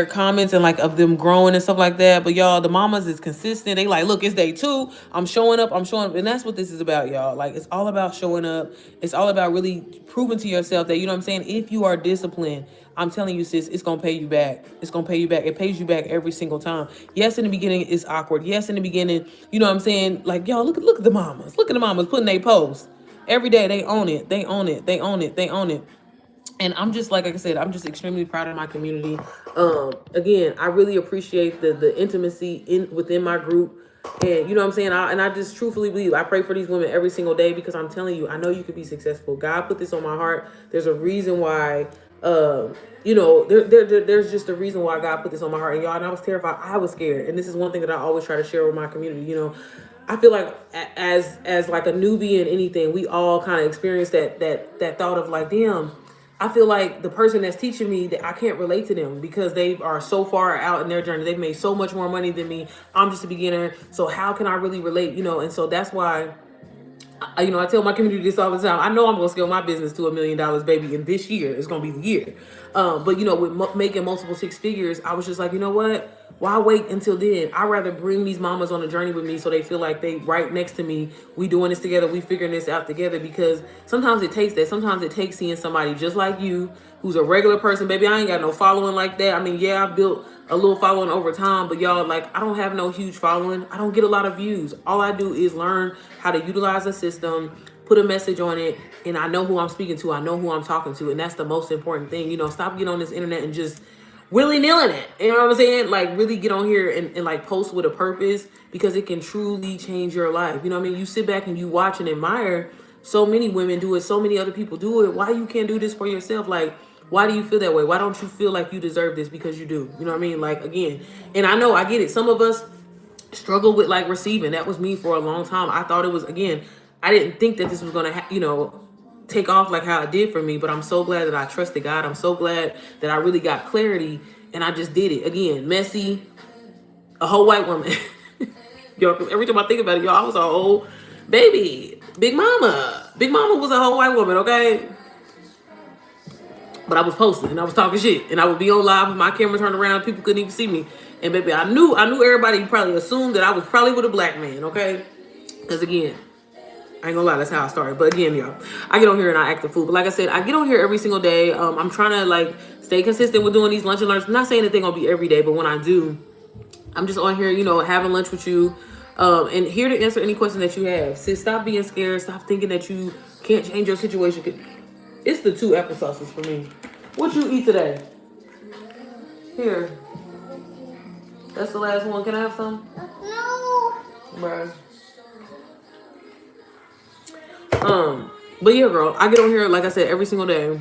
comments, and like of them growing and stuff like that. But y'all, the mamas is consistent. They like, look, it's day 2. I'm showing up. And that's what this is about, y'all. Like, it's all about showing up. It's all about really proving to yourself that, you know what I'm saying, if you are disciplined, I'm telling you, sis, it's going to pay you back. It's going to pay you back. It pays you back every single time. Yes, in the beginning, it's awkward. Yes, in the beginning, you know what I'm saying? Like, y'all, look at the mamas. Look at the mamas putting their posts. Every day, they own it. They own it. They own it. They own it. And I'm just, like I said, I'm just extremely proud of my community. Again, I really appreciate the intimacy within my group. And you know what I'm saying? I just truthfully believe, I pray for these women every single day, because I'm telling you, I know you could be successful. God put this on my heart. There's a reason why, there's just a reason why God put this on my heart. And y'all, and I was terrified. I was scared. And this is one thing that I always try to share with my community. I feel like as like a newbie in anything, we all kind of experience that thought of like, damn, I feel like the person that's teaching me, that I can't relate to them because they are so far out in their journey. They've made so much more money than me. I'm just a beginner. So how can I really relate? And so that's why, I tell my community this all the time. I know I'm going to scale my business to $1 million, baby. And this year is going to be the year. But you know, with making multiple six figures, I was just like, you know what? Why wait until then? I'd rather bring these mamas on a journey with me so they feel like they right next to me. We doing this together. We figuring this out together, because sometimes it takes that. Sometimes it takes seeing somebody just like you, who's a regular person. Baby, I ain't got no following like that. I mean, yeah, I've built a little following over time, but y'all, like, I don't have no huge following. I don't get a lot of views. All I do is learn how to utilize a system, put a message on it, and I know who I'm speaking to. I know who I'm talking to, and that's the most important thing. You know, stop getting on this internet and just willy-nilling it. You know what I'm saying? Like, really get on here and like post with a purpose, because it can truly change your life. You know what I mean? You sit back and you watch and admire so many women do it, so many other people do it. Why you can't do this for yourself? Like, why do you feel that way? Why don't you feel like you deserve this? Because you do. You know what I mean? Like, again, and I know, I get it. Some of us struggle with like receiving. That was me for a long time. I thought it was, again, I didn't think that this was going to, you know, take off like how it did for me, but I'm so glad that I trusted God. I'm so glad that I really got clarity, and I just did it. Again, messy, a whole white woman. Yo, every time I think about it, y'all, I was a whole baby. Big mama. Big mama was a whole white woman, okay? But I was posting and I was talking shit, and I would be on live with my camera turned around. People couldn't even see me. And baby, I knew everybody probably assumed that I was probably with a black man, okay? Because again, I ain't gonna lie, that's how I started. But again, y'all, I get on here and I act the fool. But like I said, I get on here every single day. I'm trying to like stay consistent with doing these lunch and learns. I'm not saying that they're gonna be every day, but when I do, I'm just on here, you know, having lunch with you, and here to answer any question that you have. Sis, stop being scared. Stop thinking that you can't change your situation. It's the 2 applesauces for me. What you eat today? Here. That's the last one. Can I have some? No. Bruh. But yeah, girl, I get on here, like I said, every single day.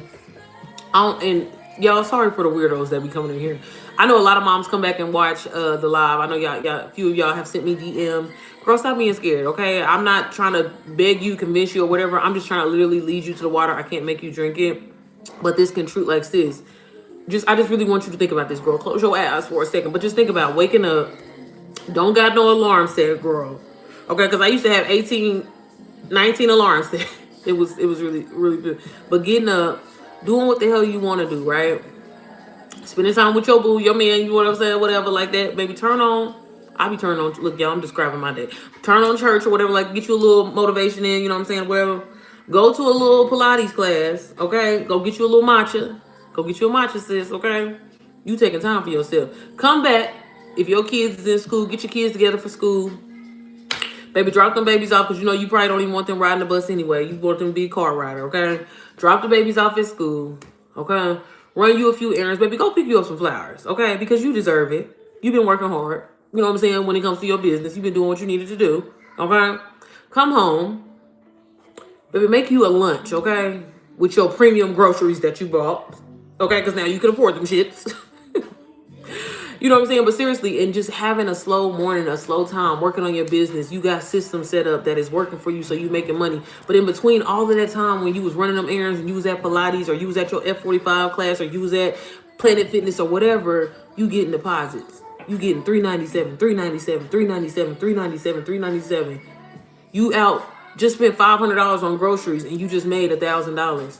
And y'all, sorry for the weirdos that be coming in here. I know a lot of moms come back and watch the live. I know y'all, a few of y'all have sent me DM. Girl, stop being scared, okay? I'm not trying to beg you, convince you, or whatever. I'm just trying to literally lead you to the water. I can't make you drink it. But this can truth, like, sis. I just really want you to think about this, girl. Close your eyes for a second. But just think about waking up. Don't got no alarm set, girl. Okay, because I used to have 19 alarms set. It was really, really good. But getting up, doing what the hell you want to do, right? Spending time with your boo, your man, you know what I'm saying, whatever, like that. Baby, turn on. I be turning on. Look, y'all, I'm describing my day. Turn on church or whatever, like get you a little motivation in, you know what I'm saying, whatever. Go to a little Pilates class, okay? Go get you a little matcha. Go get you a matcha, sis, okay? You taking time for yourself. Come back. If your kids is in school, get your kids together for school. Baby, drop them babies off, because you know you probably don't even want them riding the bus anyway. You want them to be a car rider, okay? Drop the babies off at school, okay? Run you a few errands. Baby, go pick you up some flowers, okay? Because you deserve it. You've been working hard. You know what I'm saying? When it comes to your business, you've been doing what you needed to do, okay? Come home. Baby, make you a lunch, okay? With your premium groceries that you bought, okay? Because now you can afford them shits. You know what I'm saying? But seriously, and just having a slow morning, a slow time, working on your business. You got systems set up that is working for you, so you making money. But in between all of that time when you was running them errands and you was at Pilates, or you was at your F45 class, or you was at Planet Fitness or whatever, you getting deposits. You getting $397, $397, $397, $397, $397. You out, just spent $500 on groceries and you just made $1,000.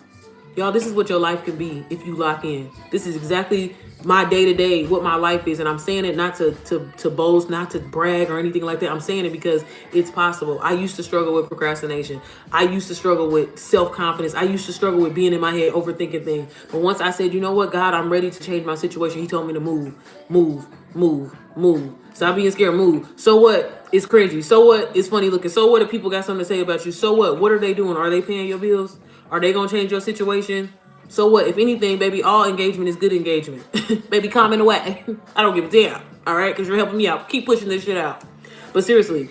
Y'all, this is what your life can be if you lock in. This is exactly my day-to-day, what my life is. And I'm saying it not to boast, not to brag or anything like that. I'm saying it because it's possible. I used to struggle with procrastination. I used to struggle with self-confidence. I used to struggle with being in my head, overthinking things. But once I said, you know what, God, I'm ready to change my situation. He told me to move, move, move, move. Stop being scared, move. So what? It's cringy. So what? It's funny looking. So what if people got something to say about you? So what? What are they doing? Are they paying your bills? Are they going to change your situation? So what? If anything, baby, all engagement is good engagement. Baby, comment away. I don't give a damn. All right? Because you're helping me out. Keep pushing this shit out. But seriously,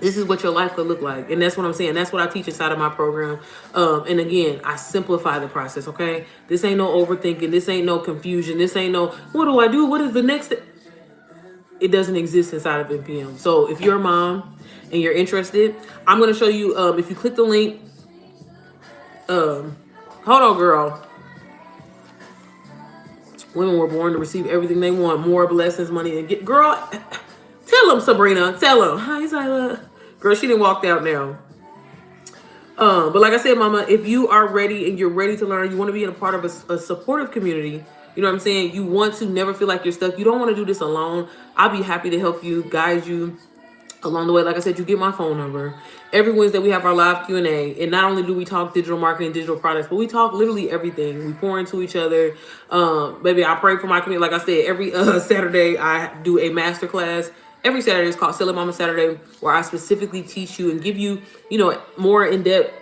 this is what your life could look like. And that's what I'm saying. That's what I teach inside of my program. And again, I simplify the process, okay? This ain't no overthinking. This ain't no confusion. This ain't no, what do I do? What is the next step? It doesn't exist inside of NPM. So if you're a mom and you're interested, I'm going to show you, if you click the link, hold on, girl. Women were born to receive everything they want, more blessings, money, and get. Girl, tell them, Sabrina. Tell them. Hi, Zyla. Girl, she didn't walk out now. But like I said, mama, if you are ready and you're ready to learn, you want to be in a part of a supportive community, you know what I'm saying? You want to never feel like you're stuck. You don't want to do this alone. I'll be happy to help you, guide you along the way. Like I said, you get my phone number. Every Wednesday we have our live Q&A, and not only do we talk digital marketing, digital products, but we talk literally everything. We pour into each other. Baby, I pray for my community. Like I said, every Saturday I do a master class. Every Saturday is called Selling Mama Saturday, where I specifically teach you and give you, more in-depth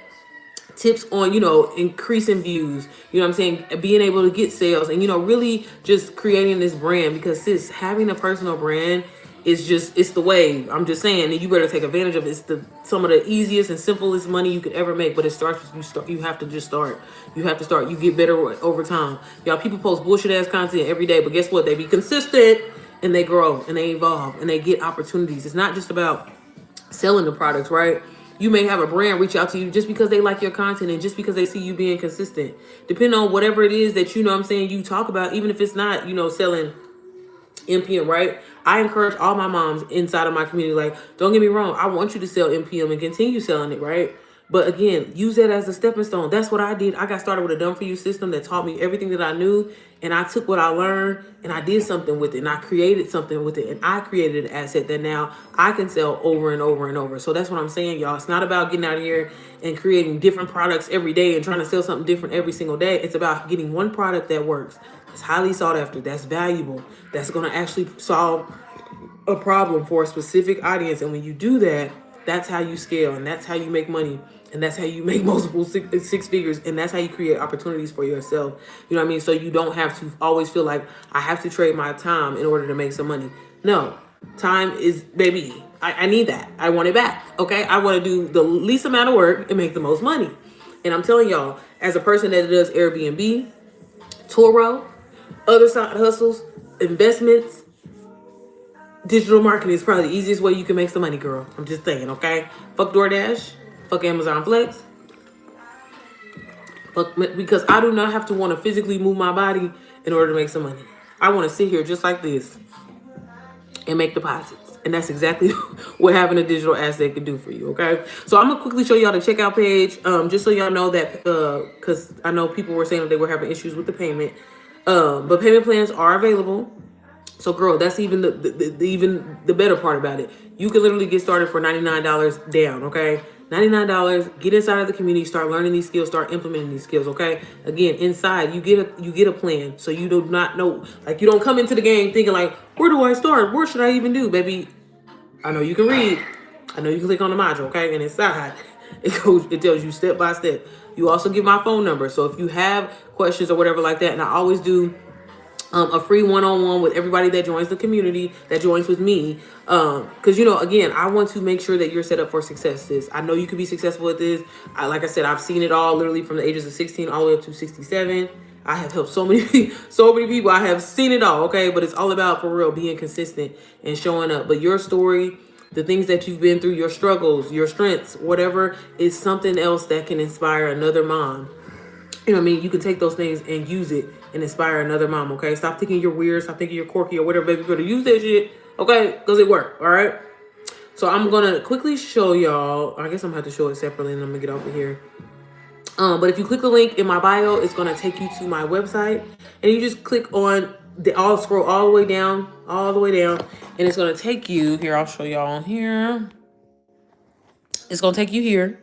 tips on, increasing views, you know what I'm saying, being able to get sales, and, really just creating this brand, because sis, having a personal brand is just, it's the way. I'm just saying, and you better take advantage of it. It's some of the easiest and simplest money you could ever make, but it starts with you have to just start. You have to start. You get better over time. Y'all, people post bullshit ass content every day, but guess what? They be consistent, and they grow, and they evolve, and they get opportunities. It's not just about selling the products, right? You may have a brand reach out to you just because they like your content and just because they see you being consistent. Depending on whatever it is that, I'm saying, you talk about, even if it's not, selling MPM, right? I encourage all my moms inside of my community, like, don't get me wrong, I want you to sell MPM and continue selling it, right? But again, use that as a stepping stone. That's what I did. I got started with a done for you system that taught me everything that I knew. And I took what I learned and I did something with it, and I created something with it, and I created an asset that now I can sell over and over and over. So that's what I'm saying, y'all. It's not about getting out here and creating different products every day and trying to sell something different every single day. It's about getting one product that works, that's highly sought after, that's valuable, that's going to actually solve a problem for a specific audience. And when you do that, that's how you scale, and that's how you make money, and that's how you make multiple six figures, and that's how you create opportunities for yourself. You know what I mean? So you don't have to always feel like I have to trade my time in order to make some money. No, time is, baby, I need that. I want it back. Okay, I want to do the least amount of work and make the most money. And I'm telling y'all, as a person that does Airbnb, Turo, other side hustles, investments, digital marketing is probably the easiest way you can make some money, girl. I'm just saying, okay? Fuck DoorDash. Fuck Amazon Flex. Fuck, because I do not have to want to physically move my body in order to make some money. I want to sit here just like this and make deposits. And that's exactly what having a digital asset can do for you, okay? So I'm going to quickly show y'all the checkout page, just so y'all know that, because I know people were saying that they were having issues with the payment. But payment plans are available. So, girl, that's even the better part about it. You can literally get started for $99 down, okay? $99. Get inside of the community, start learning these skills, start implementing these skills, okay? Again, inside you get a plan, so you do not know, like, you don't come into the game thinking like, where do I start? What should I even do, baby? I know you can read. I know you can click on the module, okay? And inside, it tells you step by step. You also get my phone number, so if you have questions or whatever like that, and I always do a free one-on-one with everybody that joins the community, that joins with me. Because, again, I want to make sure that you're set up for success, sis. I know you can be successful at this. Like I said, I've seen it all, literally from the ages of 16 all the way up to 67. I have helped so many people. I have seen it all, okay? But it's all about, for real, being consistent and showing up. But your story, the things that you've been through, your struggles, your strengths, whatever, is something else that can inspire another mom. You know what I mean? You can take those things and use it and inspire another mom, okay? Stop thinking you're weird. Stop thinking you're quirky or whatever, baby. You better use that shit, okay? Because it worked, all right? So I'm going to quickly show y'all. I guess I'm going to have to show it separately, and I'm going to get off of here. But if you click the link in my bio, it's going to take you to my website. And you just click on I'll scroll all the way down, and it's going to take you here. I'll show y'all on here. It's going to take you here.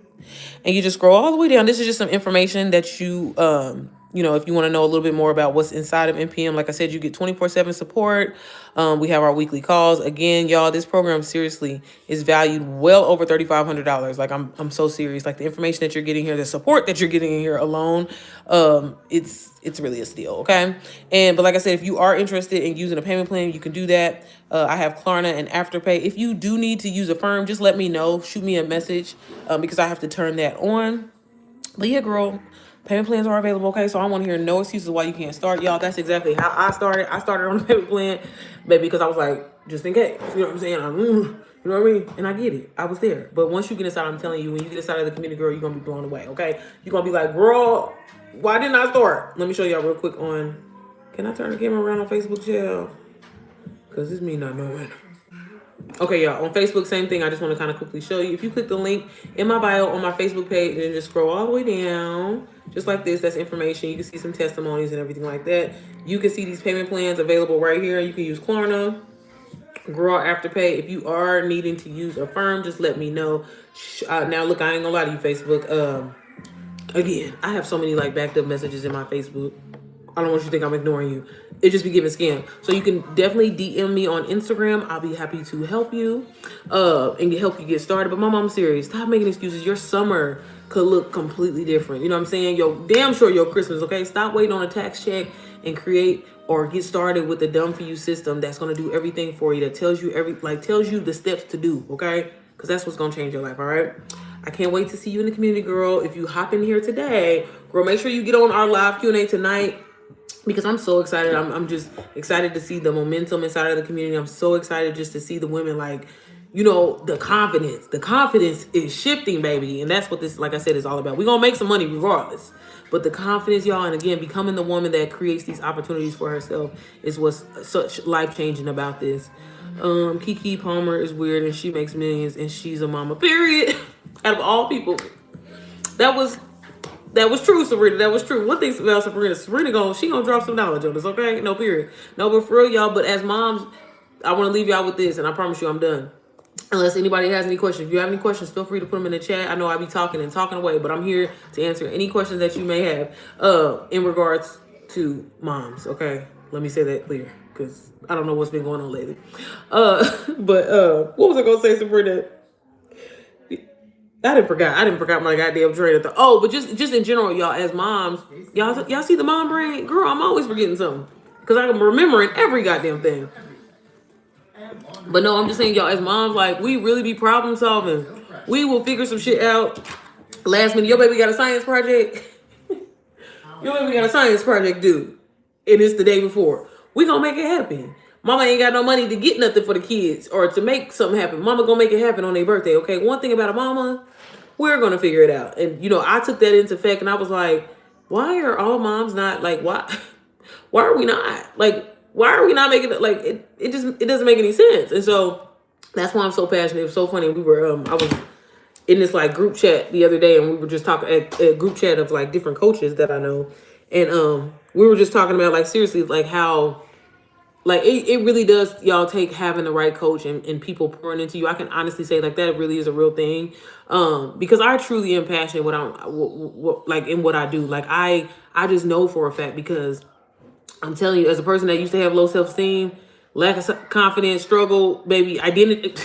And you just scroll all the way down. This is just some information that you, if you want to know a little bit more about what's inside of NPM, like I said, you get 24/7 support. We have our weekly calls. Again, y'all, this program seriously is valued well over $3,500. Like I'm so serious. Like the information that you're getting here, the support that you're getting here alone, it's really a steal, okay? But like I said, if you are interested in using a payment plan, you can do that. I have Klarna and Afterpay. If you do need to use a firm, just let me know. Shoot me a message because I have to turn that on. But yeah, girl, payment plans are available, okay? So I want to hear no excuses why you can't start. Y'all, that's exactly how I started. I started on a payment plan, baby, because I was like, just in case. You know what I'm saying? You know what I mean? And I get it. I was there. But once you get inside, I'm telling you, when you get inside of the community, girl, you're going to be blown away, okay? You're going to be like, girl, why didn't I start? Let me show y'all real quick on... Can I turn the camera around on Facebook, chill? Because it's me not knowing. Okay, y'all, on Facebook, same thing. I just want to kind of quickly show you. If you click the link in my bio on my Facebook page and just scroll all the way down, just like this, that's information. You can see some testimonies and everything like that. You can see these payment plans available right here. You can use Klarna, Grow Afterpay. If you are needing to use Affirm, just let me know. Now, look, I ain't gonna lie to you, Facebook. Again, I have so many like backed up messages in my Facebook. I don't want you to think I'm ignoring you. It just be giving scam. So you can definitely DM me on Instagram. I'll be happy to help you and help you get started. But I'm serious. Stop making excuses. Your summer could look completely different. You know what I'm saying? Damn sure your Christmas, okay? Stop waiting on a tax check and create or get started with the done for you system that's gonna do everything for you, that tells you tells you the steps to do, okay? Because that's what's gonna change your life, all right? I can't wait to see you in the community, girl. If you hop in here today, girl, make sure you get on our live Q&A tonight, because I'm so excited. I'm just excited to see the momentum inside of the community. I'm so excited just to see the women, like, you know, the confidence. The confidence is shifting, baby. And that's what this, like I said, is all about. We're going to make some money regardless. But the confidence, y'all, and again, becoming the woman that creates these opportunities for herself is what's such life-changing about this. Kiki Palmer is weird and she makes millions and she's a mama, period. Out of all people. That was true, Sabrina. That was true. One thing about Sabrina she gonna drop some knowledge on us, okay? No, period. No, but for real, y'all. But as moms, I want to leave y'all with this, and I promise you I'm done. Unless anybody has any questions. If you have any questions, feel free to put them in the chat. I know I be talking away, but I'm here to answer any questions that you may have in regards to moms, okay? Let me say that clear, because I don't know what's been going on lately. But what was I gonna say, Sabrina? I didn't forget my goddamn train of thought. Oh, but just in general, y'all, as moms, y'all see the mom brain? Girl, I'm always forgetting something. Because I'm remembering every goddamn thing. But no, I'm just saying, y'all, as moms, like, we really be problem solving. We will figure some shit out. Last minute, your baby got a science project. Your baby got a science project due. And it's the day before. We gonna make it happen. Mama ain't got no money to get nothing for the kids or to make something happen. Mama gonna make it happen on their birthday, okay? One thing about a mama, we're gonna figure it out. And you know, I took that into effect and I was like, why are all moms not like, why are we not? Like, why are we not making it like it doesn't make any sense. And so that's why I'm so passionate. It was so funny. I was in this like group chat the other day and we were just talking at a group chat of like different coaches that I know. And we were just talking about like seriously like how like it really does, y'all, take having the right coach and people pouring into you. I can honestly say like that really is a real thing. Because I truly am passionate like in what I do. Like I just know for a fact, because I'm telling you, as a person that used to have low self-esteem, lack of confidence, struggle, baby, identity,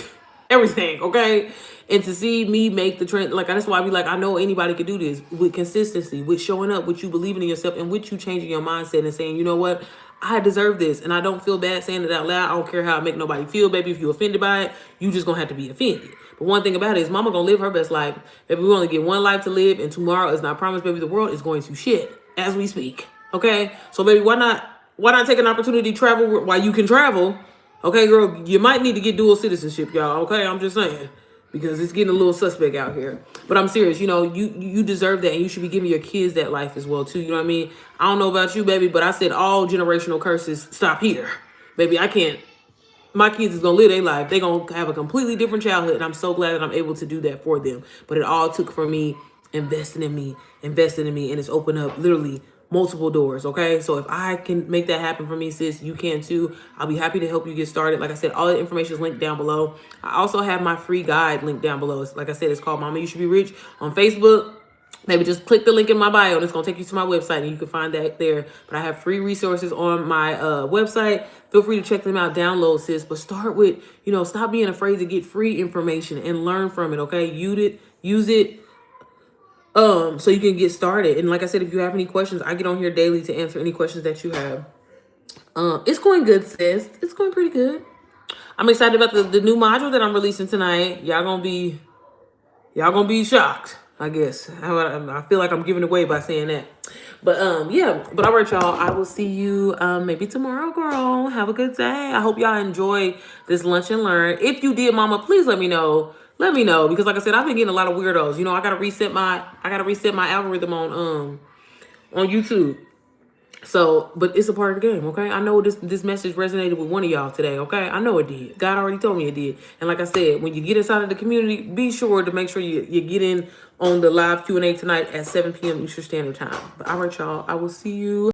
everything, okay? And to see me make the trend, like, that's why I be like, I know anybody could do this with consistency, with showing up, with you believing in yourself, and with you changing your mindset and saying, you know what? I deserve this, and I don't feel bad saying it out loud. I don't care how it make nobody feel, baby. If you're offended by it, you just gonna have to be offended. But one thing about it is mama gonna live her best life. Baby, we only get one life to live, and tomorrow is not promised, baby. The world is going to shit as we speak. Okay? So, baby, why not take an opportunity to travel while you can travel? Okay, girl, you might need to get dual citizenship, y'all. Okay, I'm just saying. Because it's getting a little suspect out here. But I'm serious, you know, you deserve that, and you should be giving your kids that life as well, too. You know what I mean? I don't know about you, baby, but I said all generational curses stop here. Baby, I can't. My kids is going to live their life. They're going to have a completely different childhood, and I'm so glad that I'm able to do that for them. But it all took for me investing in me, and it's opened up literally multiple doors, okay? So if I can make that happen for me, sis, you can too. I'll be happy to help you get started. Like I said, all the information is linked down below. I also have my free guide linked down below. Like I said, it's called Mama You Should Be Rich on Facebook. Maybe just click the link in my bio and it's going to take you to my website and you can find that there. But I have free resources on my website. Feel free to check them out, download, sis. But start with, you know, stop being afraid to get free information and learn from it, okay? Use it. So you can get started. And like I said, if you have any questions, I get on here daily to answer any questions that you have. It's going good, sis. It's going pretty good. I'm excited about the new module that I'm releasing tonight. Y'all gonna be shocked, I guess. I feel like I'm giving away by saying that. But yeah, but all right, y'all. I will see you maybe tomorrow, girl. Have a good day. I hope y'all enjoy this lunch and learn. If you did, mama, please let me know. Let me know, because like I said, I've been getting a lot of weirdos. You know, I gotta reset my algorithm on YouTube. So, but it's a part of the game, okay? I know this message resonated with one of y'all today, okay? I know it did. God already told me it did. And like I said, when you get inside of the community, be sure to make sure you get in on the live Q&A tonight at 7 p.m. Eastern Standard Time. But all right, y'all, I will see you